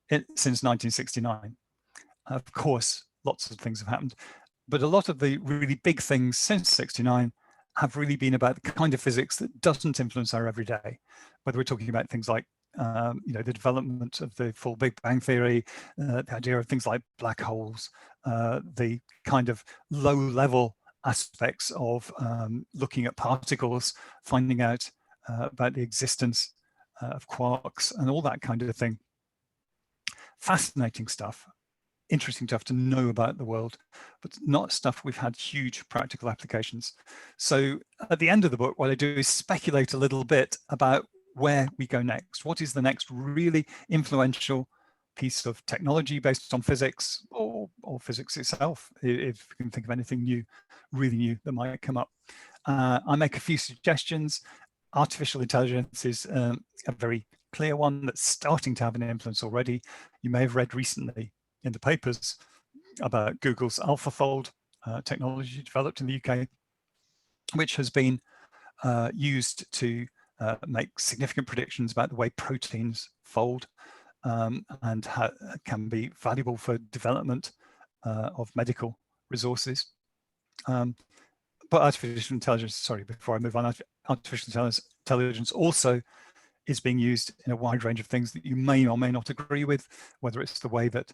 since 1969. Of course, lots of things have happened, but a lot of the really big things since 69 have really been about the kind of physics that doesn't influence our everyday. Whether we're talking about things like the development of the full Big Bang theory, the idea of things like black holes, the kind of low-level aspects of looking at particles, finding out about the existence of quarks and all that kind of thing. Fascinating stuff. Interesting stuff to know about the world, but not stuff we've had huge practical applications. So at the end of the book, what I do is speculate a little bit about where we go next. What is the next really influential piece of technology based on physics or physics itself, if you can think of anything new, really new that might come up. I make a few suggestions. Artificial intelligence is a very clear one that's starting to have an influence already. You may have read recently in the papers about Google's AlphaFold technology developed in the UK. which has been used to make significant predictions about the way proteins fold, and can be valuable for development of medical resources. But artificial intelligence, sorry, before I move on, artificial intelligence also is being used in a wide range of things that you may or may not agree with, whether it's the way that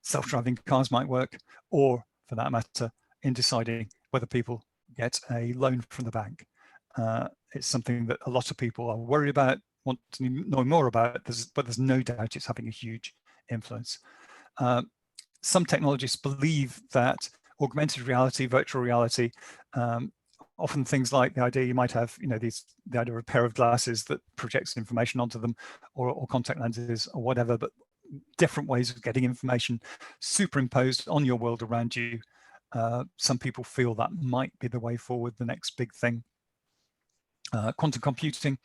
self-driving cars might work, or for that matter, in deciding whether people get a loan from the bank. It's something that a lot of people are worried about, want to know more about, but there's no doubt it's having a huge influence. Some technologists believe that augmented reality, virtual reality, often things like the idea you might have, the idea of a pair of glasses that projects information onto them, or contact lenses or whatever, but different ways of getting information superimposed on your world around you. Some people feel that might be the way forward, the next big thing. Quantum computing,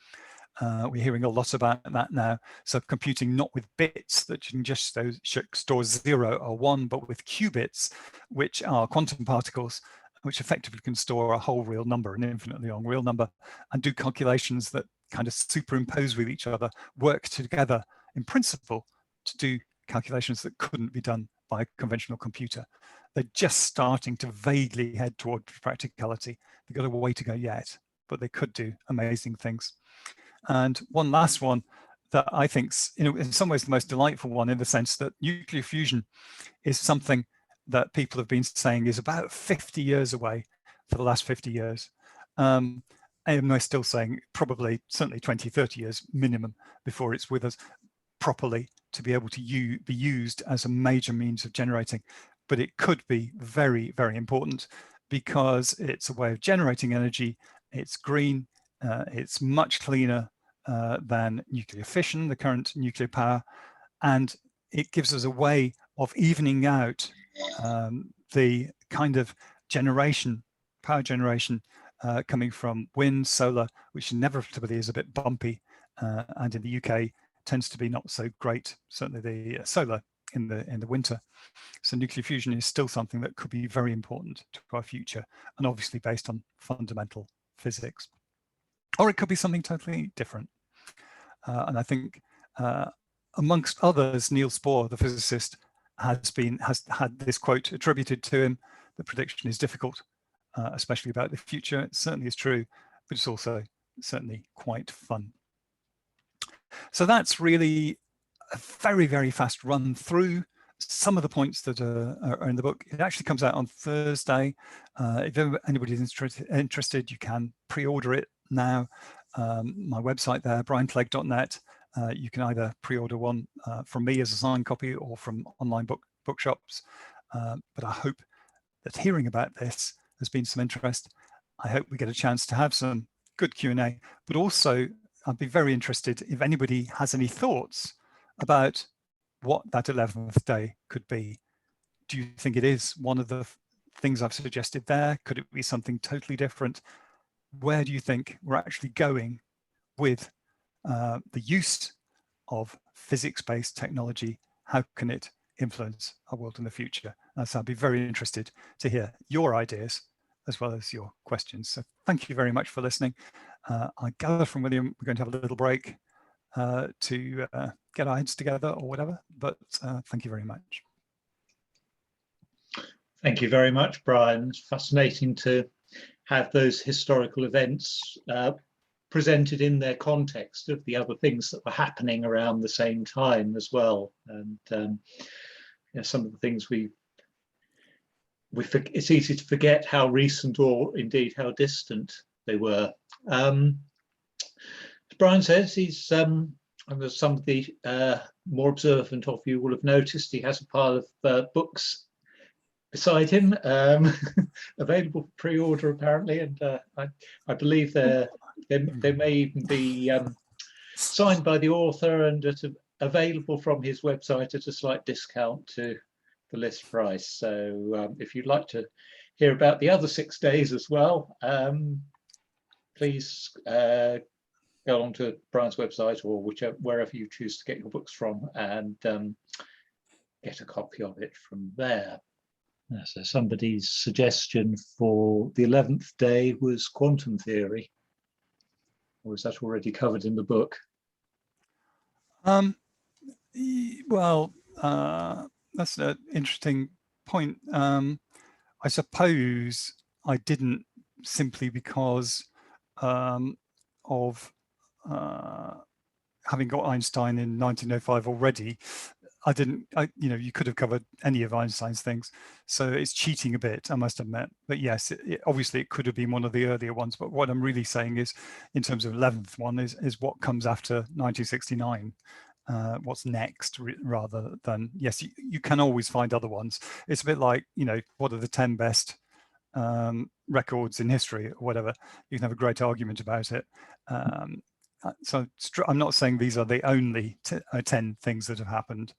we're hearing a lot about that now. So computing not with bits that you can just store 0 or 1, but with qubits, which are quantum particles, which effectively can store a whole real number, an infinitely long real number, and do calculations that kind of superimpose with each other, work together in principle to do calculations that couldn't be done by a conventional computer. They're just starting to vaguely head toward practicality. They've got a way to go yet, but they could do amazing things. And one last one that I think's, in some ways the most delightful one, in the sense that nuclear fusion is something that people have been saying is about 50 years away for the last 50 years. And they're still saying probably, certainly 20, 30 years minimum before it's with us properly to be able to be used as a major means of generating. But it could be very, very important, because it's a way of generating energy. It's green, it's much cleaner than nuclear fission, the current nuclear power, and it gives us a way of evening out the kind of power generation coming from wind, solar, which inevitably is a bit bumpy, and in the UK tends to be not so great, certainly the solar in the winter. So nuclear fusion is still something that could be very important to our future, and obviously based on fundamental physics. Or it could be something totally different. And I think amongst others, Niels Bohr, the physicist, has had this quote attributed to him: "The prediction is difficult, especially about the future." It certainly is true, but it's also certainly quite fun. So that's really a very, very fast run through some of the points that are in the book. It actually comes out on Thursday. If anybody's interested, you can pre-order it now. My website there, brianclegg.net. You can either pre-order one from me as a signed copy or from online bookshops. But I hope that hearing about this has been some interest. I hope we get a chance to have some good Q&A, but also I'd be very interested if anybody has any thoughts about what that 11th day could be. Do you think it is one of the things I've suggested there? Could it be something totally different? Where do you think we're actually going with the use of physics-based technology? How can it influence our world in the future? So I'd be very interested to hear your ideas as well as your questions. So thank you very much for listening. I gather from William, we're going to have a little break to get our heads together or whatever, but thank you very much. Thank you very much, Brian. It's fascinating to have those historical events presented in their context of the other things that were happening around the same time as well. And some of the things it's easy to forget how recent or indeed how distant they were. As Brian says, he's some of the more observant of you will have noticed he has a pile of books beside him, available for pre-order apparently, and I believe they may even be signed by the author and available from his website at a slight discount to the list price. So if you'd like to hear about the other 6 days as well, please go on to Brian's website or wherever you choose to get your books from, and get a copy of it from there. So somebody's suggestion for the 11th day was quantum theory. Or is that already covered in the book? Well, that's an interesting point. I suppose I didn't, simply because of having got Einstein in 1905 already. You could have covered any of Einstein's things. So it's cheating a bit, I must admit. But yes, obviously it could have been one of the earlier ones. But what I'm really saying is, in terms of 11th one, is what comes after 1969. What's next, rather than, yes, you can always find other ones. It's a bit like, what are the 10 best records in history or whatever. You can have a great argument about it. So I'm not saying these are the only 10 things that have happened.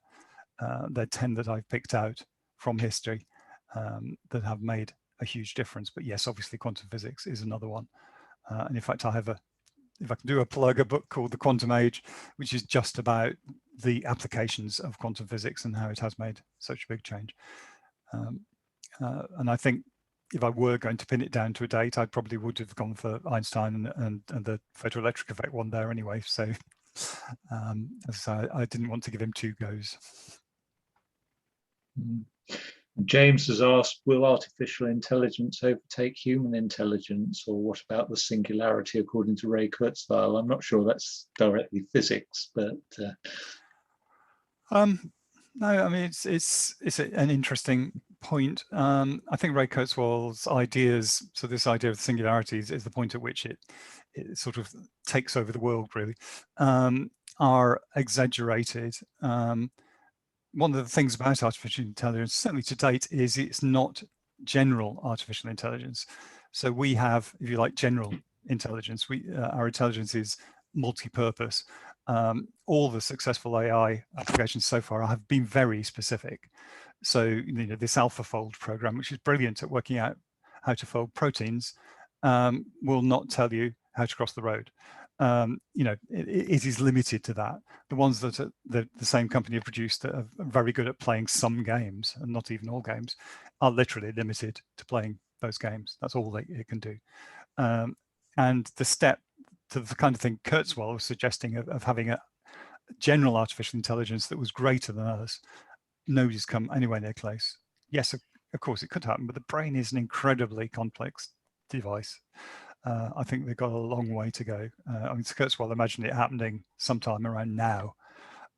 They're 10 that I've picked out from history that have made a huge difference. But yes, obviously quantum physics is another one. And in fact, I have if I can do a plug, a book called The Quantum Age, which is just about the applications of quantum physics and how it has made such a big change. And I think if I were going to pin it down to a date, I probably would have gone for Einstein and the photoelectric effect one there anyway. So I didn't want to give him two goes. James has asked, will artificial intelligence overtake human intelligence, or what about the singularity according to Ray Kurzweil? I'm not sure that's directly physics, but no, I mean it's an interesting point. I think Ray Kurzweil's ideas, so this idea of the singularity is the point at which it sort of takes over the world, really, are exaggerated. One of the things about artificial intelligence, certainly to date, is it's not general artificial intelligence. So we have, if you like, general intelligence. Our intelligence is multi-purpose. All the successful AI applications so far have been very specific. So this AlphaFold program, which is brilliant at working out how to fold proteins, will not tell you how to cross the road. It is limited to that. The ones that the same company have produced that are very good at playing some games, and not even all games, are literally limited to playing those games. That's all it can do. And the step to the kind of thing Kurzweil was suggesting of having a general artificial intelligence that was greater than us, nobody's come anywhere near close. Yes, of course it could happen, but the brain is an incredibly complex device. I think they've got a long way to go. I mean, Kurzweil imagined it happening sometime around now,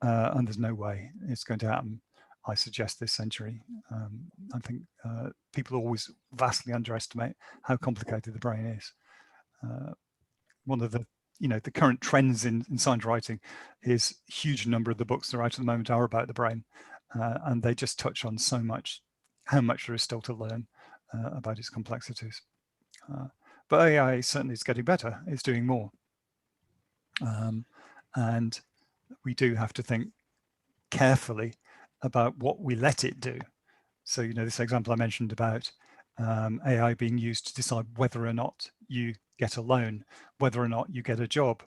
and there's no way it's going to happen, I suggest, this century. I think people always vastly underestimate how complicated the brain is. One of the current trends in science writing is a huge number of the books that are out at the moment are about the brain, and they just touch on so much, how much there is still to learn about its complexities. But AI certainly is getting better. It's doing more. And we do have to think carefully about what we let it do. So, this example I mentioned about AI being used to decide whether or not you get a loan, whether or not you get a job.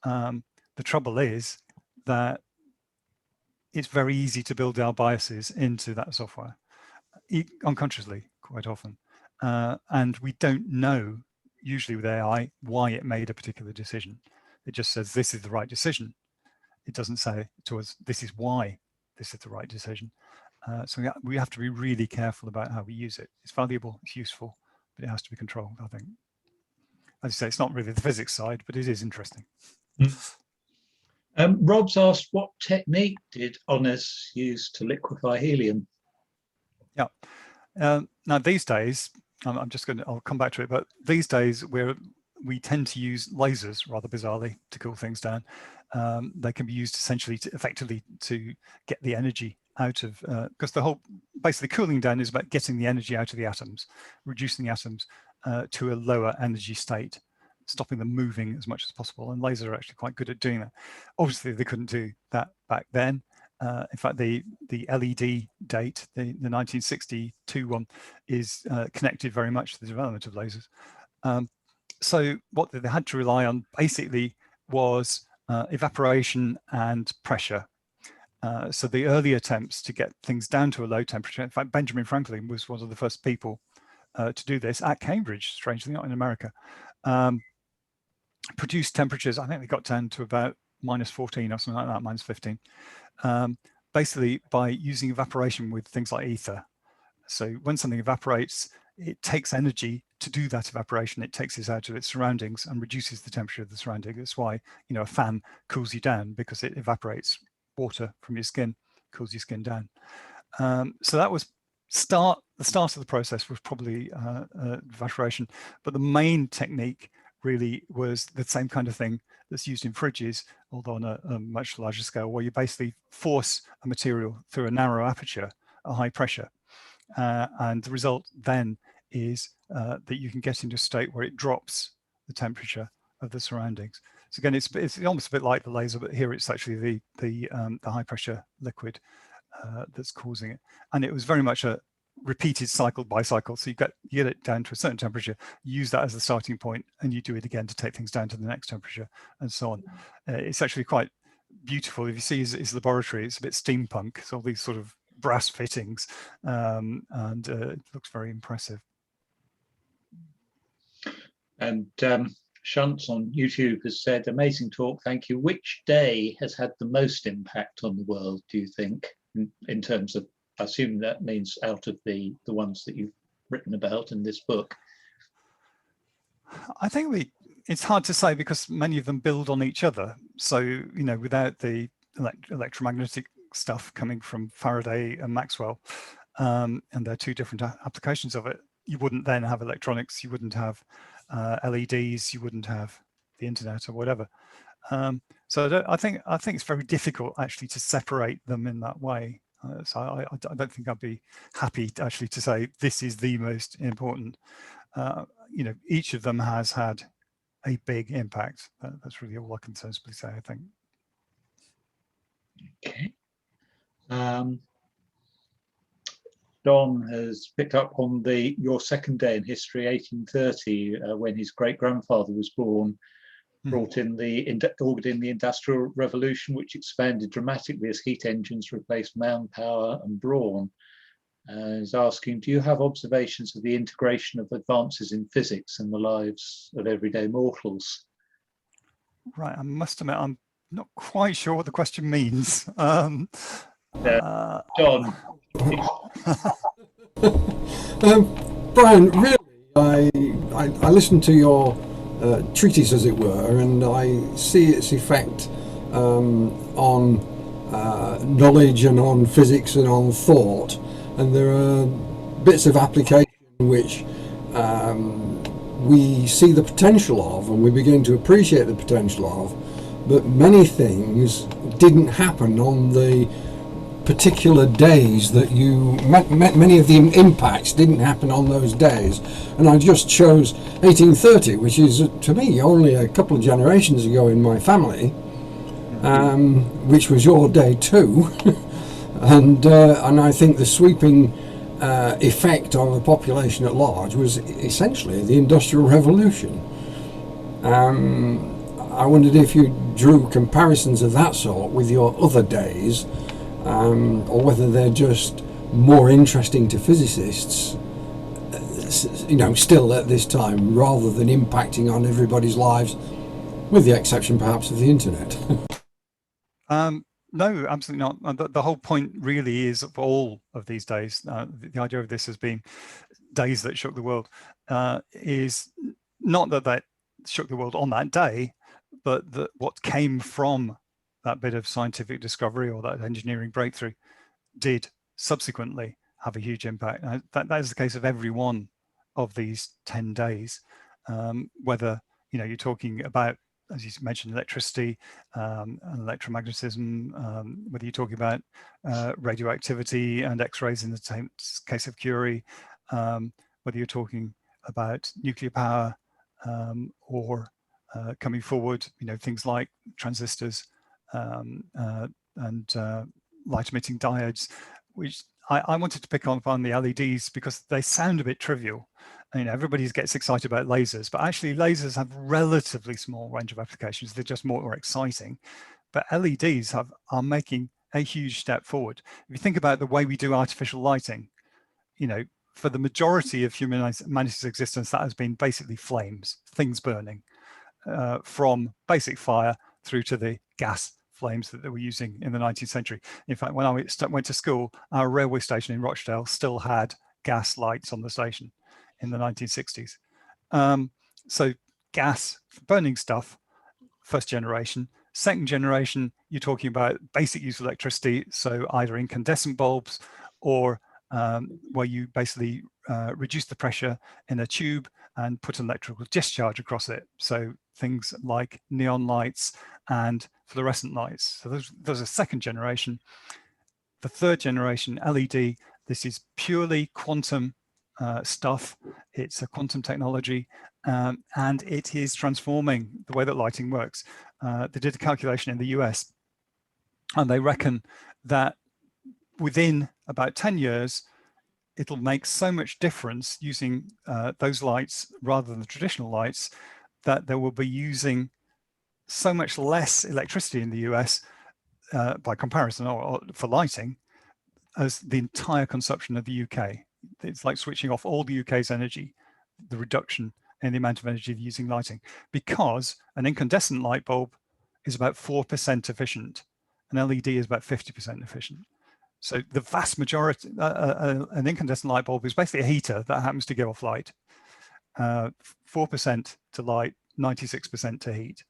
The trouble is that it's very easy to build our biases into that software, unconsciously, quite often. And we don't know, usually with AI, why it made a particular decision. It just says, this is the right decision. It doesn't say to us, this is why this is the right decision. So we have to be really careful about how we use it. It's valuable, it's useful, but it has to be controlled, I think. As you say, it's not really the physics side, but it is interesting. Rob's asked, what technique did Honors use to liquefy helium? Yeah. Now these days, I'll come back to it, but these days we tend to use lasers, rather bizarrely, to cool things down. They can be used essentially effectively to get the energy out of, because basically cooling down is about getting the energy out of the atoms, reducing the atoms to a lower energy state, stopping them moving as much as possible. And lasers are actually quite good at doing that. Obviously, they couldn't do that back then. In fact, the LED date, the 1962 one, is connected very much to the development of lasers. So what they had to rely on basically was evaporation and pressure. So the early attempts to get things down to a low temperature, in fact, Benjamin Franklin was one of the first people to do this at Cambridge, strangely not in America, produced temperatures, I think they got down to about -14 or something like that, -15, basically by using evaporation with things like ether. So when something evaporates, it takes energy to do that evaporation. It takes it out of its surroundings and reduces the temperature of the surrounding. That's why, you know, a fan cools you down, because it evaporates water from your skin, cools your skin down. So that was the start of the process was probably evaporation, but the main technique really was the same kind of thing that's used in fridges, although on a much larger scale, where you basically force a material through a narrow aperture at high pressure. And the result then is that you can get into a state where it drops the temperature of the surroundings. So again, it's almost a bit like the laser, but here it's actually the high pressure liquid that's causing it. And it was very much a repeated cycle by cycle. So you get it down to a certain temperature, use that as the starting point, and you do it again to take things down to the next temperature, and so on. It's actually quite beautiful. If you see his laboratory, it's a bit steampunk. It's all these sort of brass fittings, and it looks very impressive. And Shunts on YouTube has said, amazing talk, thank you. Which day has had the most impact on the world, do you think, in terms of, I assume that means out of the ones that you've written about in this book? I think it's hard to say, because many of them build on each other. So, you know, without the electromagnetic stuff coming from Faraday and Maxwell, and there are two different applications of it, you wouldn't then have electronics, you wouldn't have LEDs, you wouldn't have the internet or whatever. So I think it's very difficult actually to separate them in that way. So I don't think I'd be happy actually to say this is the most important. You know, each of them has had a big impact. That's really all I can sensibly say, I think. Okay. Don has picked up on your second day in history, 1830, when his great-grandfather was born, brought in the Industrial Revolution, which expanded dramatically as heat engines replaced manpower and brawn. Is asking, do you have observations of the integration of advances in physics in the lives of everyday mortals? Right, I must admit, I'm not quite sure what the question means. John. Brian, really, I listened to your treatise, as it were, and I see its effect on knowledge and on physics and on thought. And there are bits of application which we see the potential of, and we begin to appreciate the potential of, but many things didn't happen on the particular days that many of the impacts didn't happen on those days. And I just chose 1830, which is, to me, only a couple of generations ago in my family, which was your day too. And I think the sweeping effect on the population at large was essentially the Industrial Revolution. I wondered if you drew comparisons of that sort with your other days, or whether they're just more interesting to physicists, you know, still at this time, rather than impacting on everybody's lives, with the exception perhaps of the internet. No, absolutely not. The whole point really is, of all of these days, the idea of this as being days that shook the world, is not that shook the world on that day, but that what came from that bit of scientific discovery or that engineering breakthrough did subsequently have a huge impact. That is the case of every one of these 10 days, whether, you know, you're talking about, as you mentioned, electricity, and electromagnetism, whether you're talking about radioactivity and X-rays in the case of Curie, whether you're talking about nuclear power, or coming forward, you know, things like transistors and light-emitting diodes, which I wanted to pick up on the LEDs because they sound a bit trivial. You know, everybody gets excited about lasers, but actually lasers have relatively small range of applications. They're just more exciting. But LEDs are making a huge step forward. If you think about the way we do artificial lighting, you know, for the majority of humanity's existence, that has been basically flames, things burning, from basic fire through to the gas flames that they were using in the 19th century. In fact, when I went to school, our railway station in Rochdale still had gas lights on the station in the 1960s. So gas, burning stuff, first generation. Second generation, you're talking about basic use of electricity, so either incandescent bulbs or where you basically reduce the pressure in a tube and put an electrical discharge across it. So things like neon lights and fluorescent lights. So those are second generation. The third generation, LED, this is purely quantum stuff. It's a quantum technology, and it is transforming the way that lighting works. They did a calculation in the US, and they reckon that within about 10 years, it'll make so much difference using those lights rather than the traditional lights that they will be using so much less electricity in the US by comparison, or for lighting, as the entire consumption of the UK. It's like switching off all the UK's energy, the reduction in the amount of energy using lighting, because an incandescent light bulb is about 4% efficient. An LED is about 50% efficient. So the vast majority, an incandescent light bulb is basically a heater that happens to give off light. 4% to light, 96% to heat.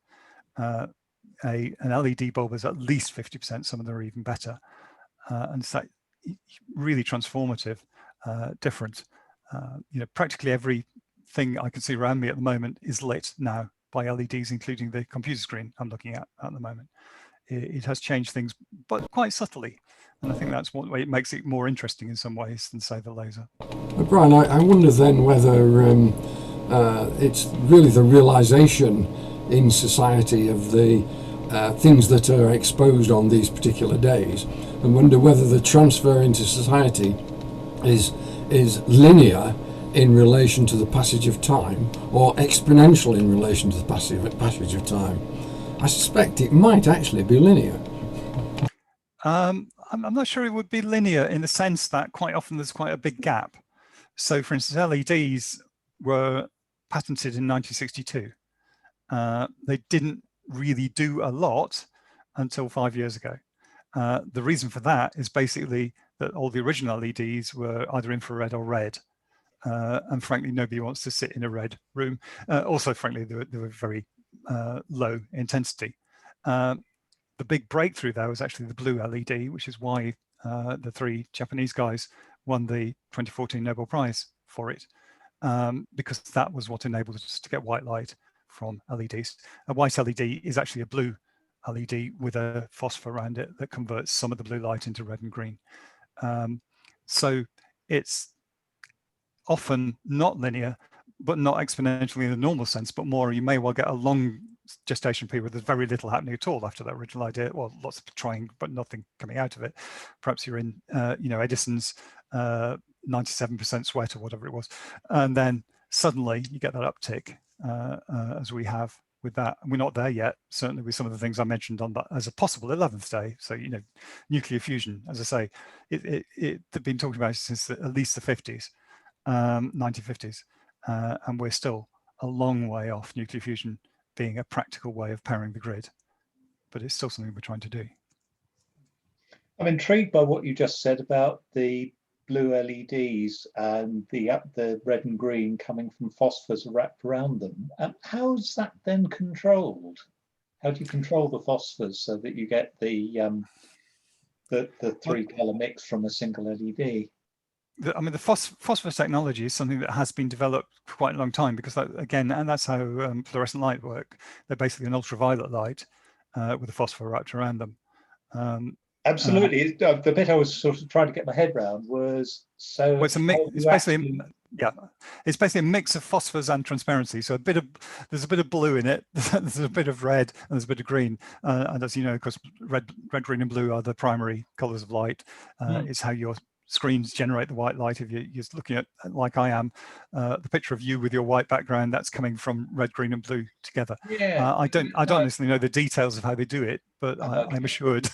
An LED bulb is at least 50%, some of them are even better. And it's like really transformative difference. You know, practically everything I can see around me at the moment is lit now by LEDs, including the computer screen I'm looking at the moment. It has changed things, but quite subtly. And I think that's what it makes it more interesting in some ways than, say, the laser. Brian, I wonder then whether it's really the realization in society of the things that are exposed on these particular days, and wonder whether the transfer into society is linear in relation to the passage of time, or exponential in relation to the passage of time. I suspect it might actually be linear. I'm not sure it would be linear in the sense that quite often there's quite a big gap. So for instance, LEDs were patented in 1962. They didn't really do a lot until 5 years ago. The reason for that is basically that all the original LEDs were either infrared or red. And frankly, nobody wants to sit in a red room. Also, frankly, they were very low intensity. The big breakthrough there was actually the blue LED, which is why the 3 Japanese guys won the 2014 Nobel Prize for it, because that was what enabled us to get white light from LEDs. A white LED is actually a blue LED with a phosphor around it that converts some of the blue light into red and green. So it's often not linear, but not exponentially in the normal sense, but more, you may well get a long gestation period where there's very little happening at all after that original idea. Well, lots of trying, but nothing coming out of it. Perhaps you're in, you know, Edison's 97% sweat or whatever it was. And then suddenly you get that uptick as we have with that. And we're not there yet, certainly with some of the things I mentioned on that as a possible 11th day. So, you know, nuclear fusion, as I say, they've been talking about it since at least the 50s, 1950s. And we're still a long way off nuclear fusion being a practical way of powering the grid, but it's still something we're trying to do. I'm intrigued by what you just said about the blue LEDs and the red and green coming from phosphors wrapped around them. How's that then controlled? How do you control the phosphors so that you get the 3-color mix from a single LED? I mean, the phosphor technology is something that has been developed for quite a long time, because that, again, and that's how fluorescent light work. They're basically an ultraviolet light with a phosphor wrapped around them. Absolutely. The bit I was sort of trying to get my head around was, so well, it's basically it's basically a mix of phosphors and transparency. So there's a bit of blue in it, there's a bit of red, and there's a bit of green. And as you know, of course, red, green, and blue are the primary colors of light. It's how your screens generate the white light. If you're just looking at, like I am, the picture of you with your white background, that's coming from red, green, and blue together. Yeah. I don't honestly know the details of how they do it, but I'm assured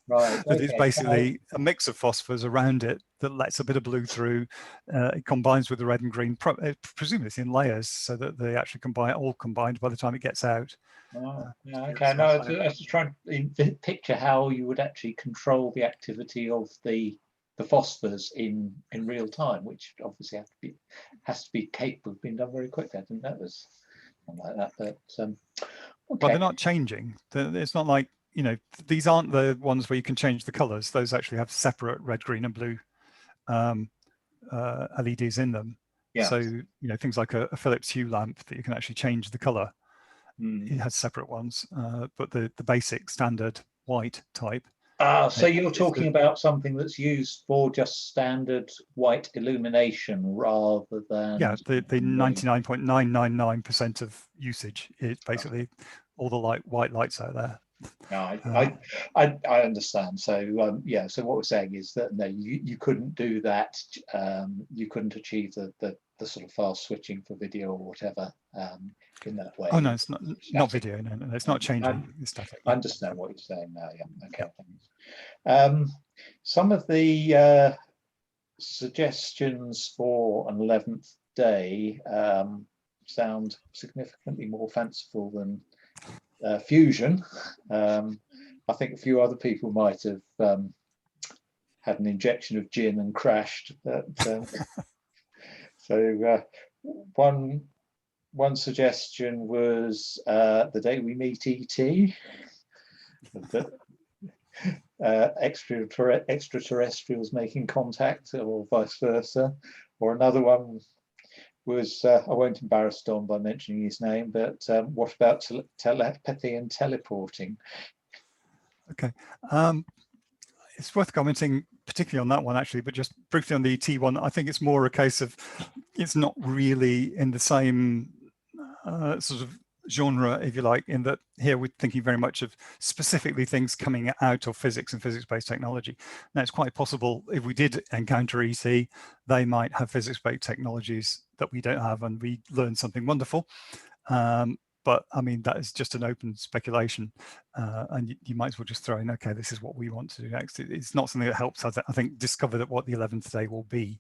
Right. that it's Okay. basically a mix of phosphors around it that lets a bit of blue through. It combines with the red and green, presumably it's in layers, so that they actually all combined by the time it gets out. Oh, yeah, okay. No, I was just trying to picture how you would actually control the activity of the phosphors in real time, which obviously has to be capable of being done very quickly. I think that was something like that. But okay. Well, they're not changing. It's not like, you know, these aren't the ones where you can change the colors. Those actually have separate red, green, and blue LEDs in them. Yeah. So, you know, things like a Philips Hue lamp that you can actually change the color. Mm. It has separate ones, but the basic standard white type. So you're talking about something that's used for just standard white illumination rather than... Yeah, the 99.999% of usage is basically all the white lights out there. No, I understand. So yeah, so what we're saying is that no, you couldn't do that. You couldn't achieve the sort of fast switching for video or whatever in that way. Oh no, it's not video. No, it's not changing. It's static. I understand what you're saying now. Yeah. Okay. Thanks. Some of the suggestions for an 11th day sound significantly more fanciful than fusion. I think a few other people might have had an injection of gin and crashed. But, so one suggestion was the day we meet ET, extraterrestrials making contact, or vice versa. Or another one was, I won't embarrass Don by mentioning his name, but what about telepathy and teleporting? Okay. It's worth commenting particularly on that one, actually, but just briefly on the ET one, I think it's more a case of it's not really in the same sort of genre, if you like, in that here we're thinking very much of specifically things coming out of physics and physics-based technology. Now, it's quite possible if we did encounter ET, they might have physics-based technologies that we don't have, and we learn something wonderful. But I mean, that is just an open speculation, and you might as well just throw in, okay, this is what we want to do next. It's not something that helps us, I think, discover that what the 11th day will be.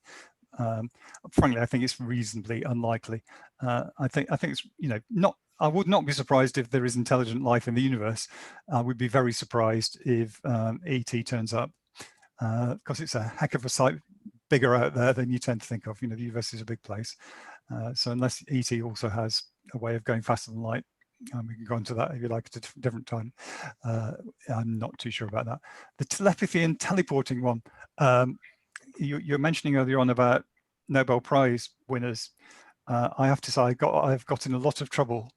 Frankly, I think it's reasonably unlikely. I think it's, you know, not. I would not be surprised if there is intelligent life in the universe. I would be very surprised if ET turns up, because it's a heck of a sight bigger out there than you tend to think of. You know, the universe is a big place. So unless ET also has a way of going faster than light, we can go into that if you like at a different time. I'm not too sure about that. The telepathy and teleporting one, you're mentioning earlier on about Nobel Prize winners. I have to say, I've got in a lot of trouble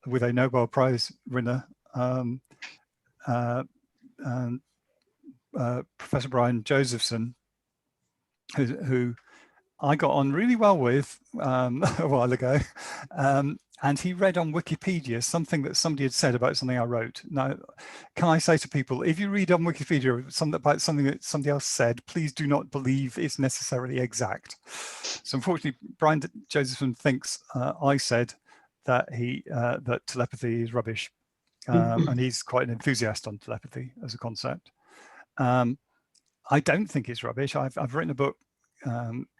with a Nobel Prize winner, Professor Brian Josephson, who I got on really well with a while ago, and he read on Wikipedia something that somebody had said about something I wrote. Now, can I say to people, if you read on Wikipedia about something that somebody else said, please do not believe it's necessarily exact. So unfortunately, Brian Josephson thinks I said that that telepathy is rubbish, and he's quite an enthusiast on telepathy as a concept. I don't think it's rubbish. I've written a book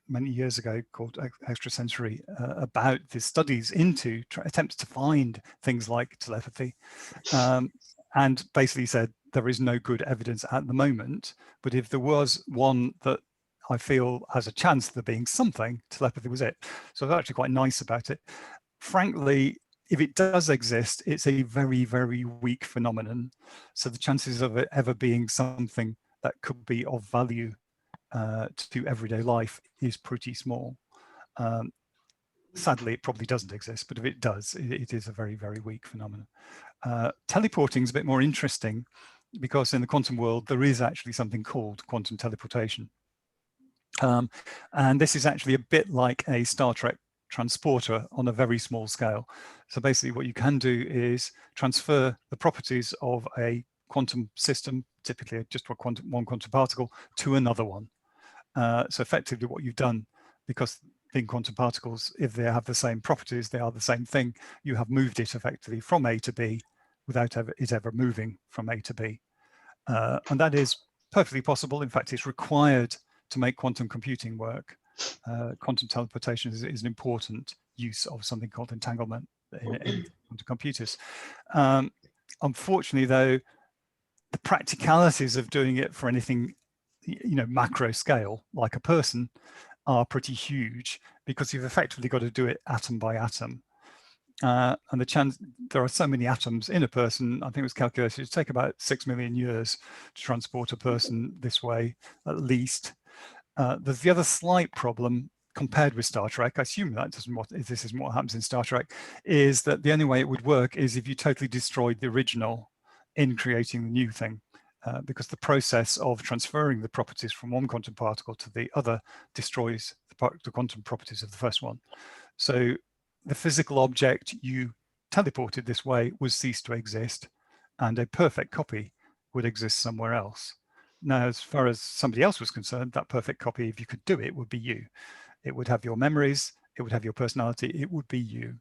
many years ago called Extrasensory about the studies into attempts to find things like telepathy, and basically said there is no good evidence at the moment, but if there was one that I feel has a chance of there being something, telepathy was it. So I was actually quite nice about it. Frankly, if it does exist, it's a very, very weak phenomenon. So the chances of it ever being something that could be of value to everyday life is pretty small. Sadly, it probably doesn't exist, but if it does, it is a very, very weak phenomenon. Teleporting is a bit more interesting because in the quantum world, there is actually something called quantum teleportation. And this is actually a bit like a Star Trek transporter on a very small scale. So basically what you can do is transfer the properties of a quantum system, typically just one quantum particle, to another one. So effectively what you've done, because being quantum particles, if they have the same properties, they are the same thing, you have moved it effectively from A to B without it ever moving from A to B. And that is perfectly possible. In fact, it's required to make quantum computing work. Quantum teleportation is an important use of something called entanglement in quantum computers. Unfortunately, though, the practicalities of doing it for anything, macro scale, like a person, are pretty huge, because you've effectively got to do it atom by atom. And the chance, there are so many atoms in a person, I think it was calculated to take about 6 million years to transport a person this way, at least. There's the other slight problem compared with Star Trek. I assume that this isn't what happens in Star Trek, is that the only way it would work is if you totally destroyed the original in creating the new thing. Because the process of transferring the properties from one quantum particle to the other destroys the quantum properties of the first one. So the physical object you teleported this way would cease to exist, and a perfect copy would exist somewhere else. Now, as far as somebody else was concerned, that perfect copy, if you could do it, would be you. It would have your memories, it would have your personality, it would be you.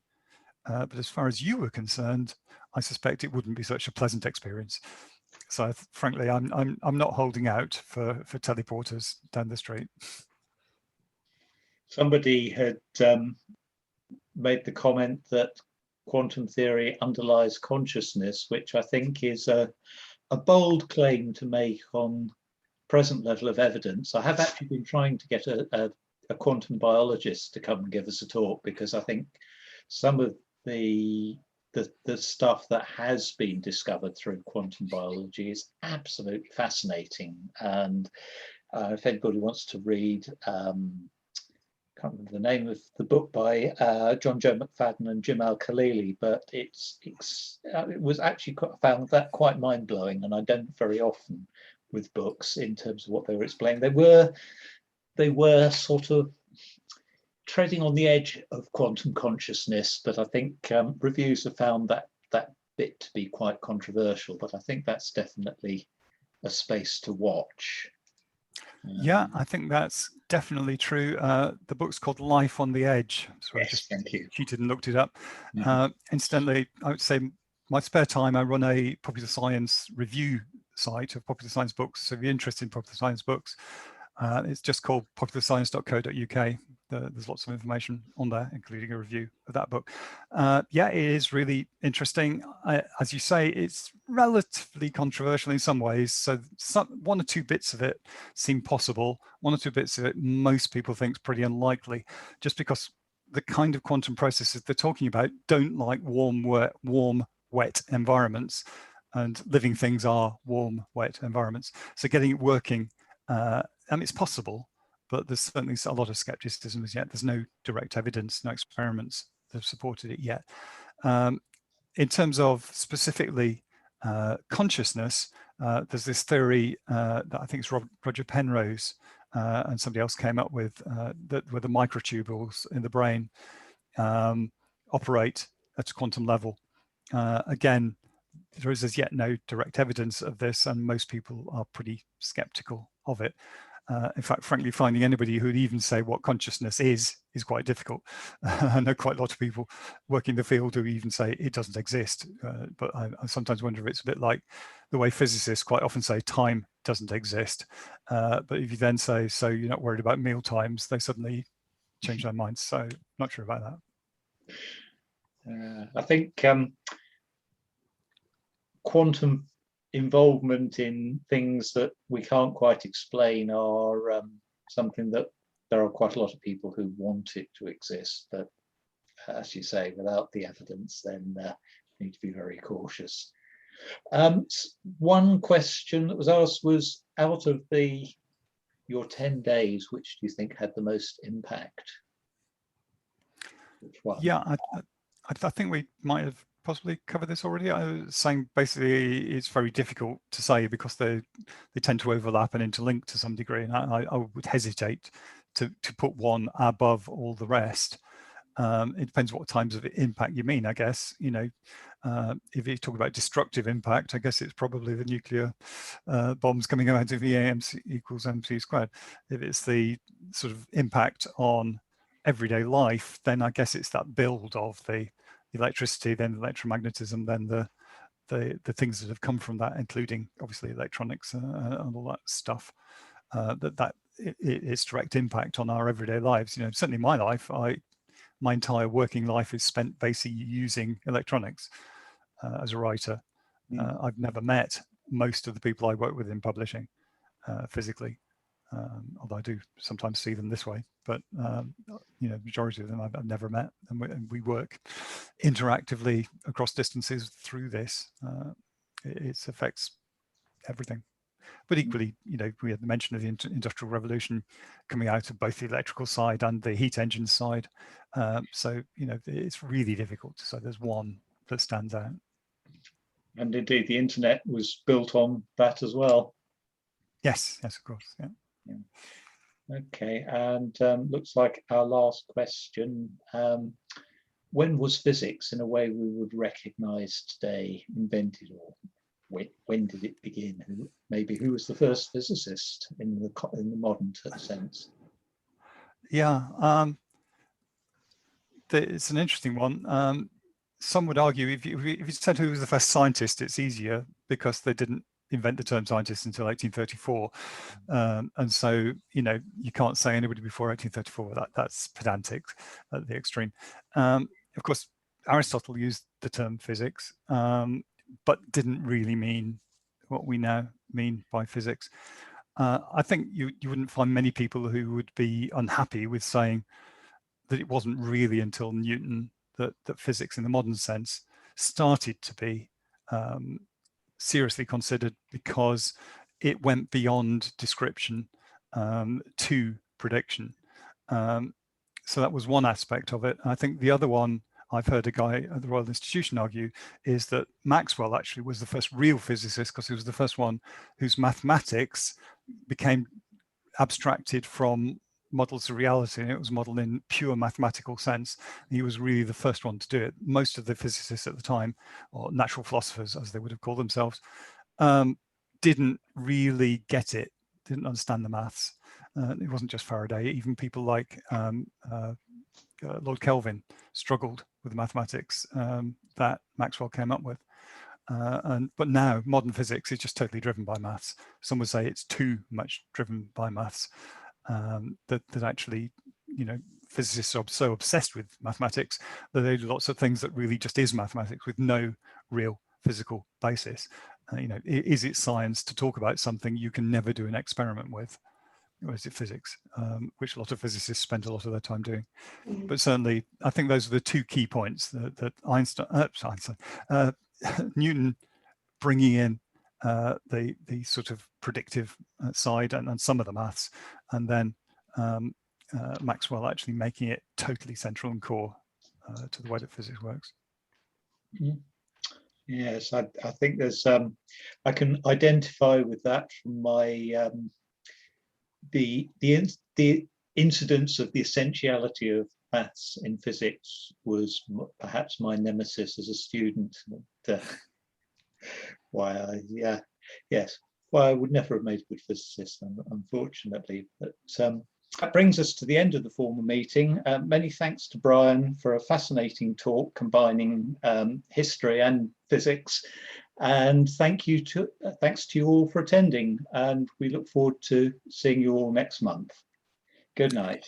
But as far as you were concerned, I suspect it wouldn't be such a pleasant experience. So frankly, I'm not holding out for teleporters down the street. Somebody had made the comment that quantum theory underlies consciousness, which I think is a bold claim to make on present level of evidence. I have actually been trying to get a quantum biologist to come and give us a talk, because I think some of the stuff that has been discovered through quantum biology is absolutely fascinating. And if anybody wants to read, can't remember the name of the book by John Joe McFadden and Jim Al-Khalili, but it was actually found that quite mind-blowing, and I don't very often with books in terms of what they were explaining. They were sort of treading on the edge of quantum consciousness, but I think reviews have found that bit to be quite controversial, but I think that's definitely a space to watch. Yeah, I think that's definitely true. The book's called Life on the Edge. So yes, I just thank you. cheated and looked it up. Mm-hmm. Incidentally, I would say my spare time, I run a popular science review site of popular science books. So if you're interested in popular science books, it's just called popularscience.co.uk. There's lots of information on there, including a review of that book. Yeah, it is really interesting. As you say, it's relatively controversial in some ways. So one or two bits of it seem possible. One or two bits of it most people think is pretty unlikely, just because the kind of quantum processes they're talking about don't like warm, wet environments, and living things are warm, wet environments. So getting it working, it's possible, but there's certainly a lot of skepticism as yet. There's no direct evidence, no experiments that have supported it yet. In terms of specifically consciousness, there's this theory that I think it's Roger Penrose and somebody else came up with, that where the microtubules in the brain operate at a quantum level. Again, there is as yet no direct evidence of this, and most people are pretty skeptical of it. In fact, frankly, finding anybody who would even say what consciousness is quite difficult. I know quite a lot of people working in the field who even say it doesn't exist, but I sometimes wonder if it's a bit like the way physicists quite often say time doesn't exist. But if you then say, so you're not worried about meal times, they suddenly change their minds. So not sure about that. I think quantum involvement in things that we can't quite explain are something that there are quite a lot of people who want it to exist, but as you say, without the evidence, then you need to be very cautious. One question that was asked was, out of your 10 days, which do you think had the most impact? Which one? Yeah, I think we might have possibly covered this already. I was saying basically it's very difficult to say because they tend to overlap and interlink to some degree, and I would hesitate to put one above all the rest. It depends what times of impact you mean, I guess. You know, if you talk about destructive impact, I guess it's probably the nuclear bombs coming out of EAMC equals MC squared. If it's the sort of impact on everyday life, then I guess it's that build of the electricity, then electromagnetism, then the things that have come from that, including obviously electronics and all that stuff. It's direct impact on our everyday lives. You know, certainly my life, my entire working life is spent basically using electronics as a writer. I've never met most of the people I work with in publishing physically, although I do sometimes see them this way. But you know, majority of them I've never met, and we work interactively across distances through this. It affects everything. But equally, you know, we had the mention of the Industrial Revolution coming out of both the electrical side and the heat engine side. So, you know, it's really difficult to say there's one that stands out. And indeed, the internet was built on that as well. Yes, yes, of course. Yeah. Okay, and looks like our last question. When was physics, in a way we would recognize today, invented, or when did it begin? Maybe who was the first physicist in the modern sense? Yeah, it's an interesting one. Some would argue if you said who was the first scientist, it's easier because they didn't invent the term scientist until 1834, and so you know you can't say anybody before 1834. That's pedantic at the extreme. Of course, Aristotle used the term physics, but didn't really mean what we now mean by physics. I think you wouldn't find many people who would be unhappy with saying that it wasn't really until Newton that physics in the modern sense started to be seriously considered, because it went beyond description to prediction. So that was one aspect of it. I think the other one I've heard a guy at the Royal Institution argue is that Maxwell actually was the first real physicist, because he was the first one whose mathematics became abstracted from models of reality, and it was modeled in pure mathematical sense. He was really the first one to do it. Most of the physicists at the time, or natural philosophers as they would have called themselves, didn't really get it, didn't understand the maths. It wasn't just Faraday, even people like Lord Kelvin struggled with the mathematics that Maxwell came up with. But now modern physics is just totally driven by maths. Some would say it's too much driven by maths, that actually, you know, physicists are so obsessed with mathematics that they do lots of things that really just is mathematics with no real physical basis. You know, is it science to talk about something you can never do an experiment with? Or is it physics, which a lot of physicists spend a lot of their time doing? But certainly, I think those are the two key points that Newton bringing in the sort of predictive side and some of the maths, and then Maxwell actually making it totally central and core to the way that physics works. Yes, I think there's I can identify with that from my the incidence of the essentiality of maths in physics was perhaps my nemesis as a student. Why I would never have made a good physicist, unfortunately. But that brings us to the end of the formal meeting. Many thanks to Brian for a fascinating talk combining history and physics. And thanks to you all for attending. And we look forward to seeing you all next month. Good night.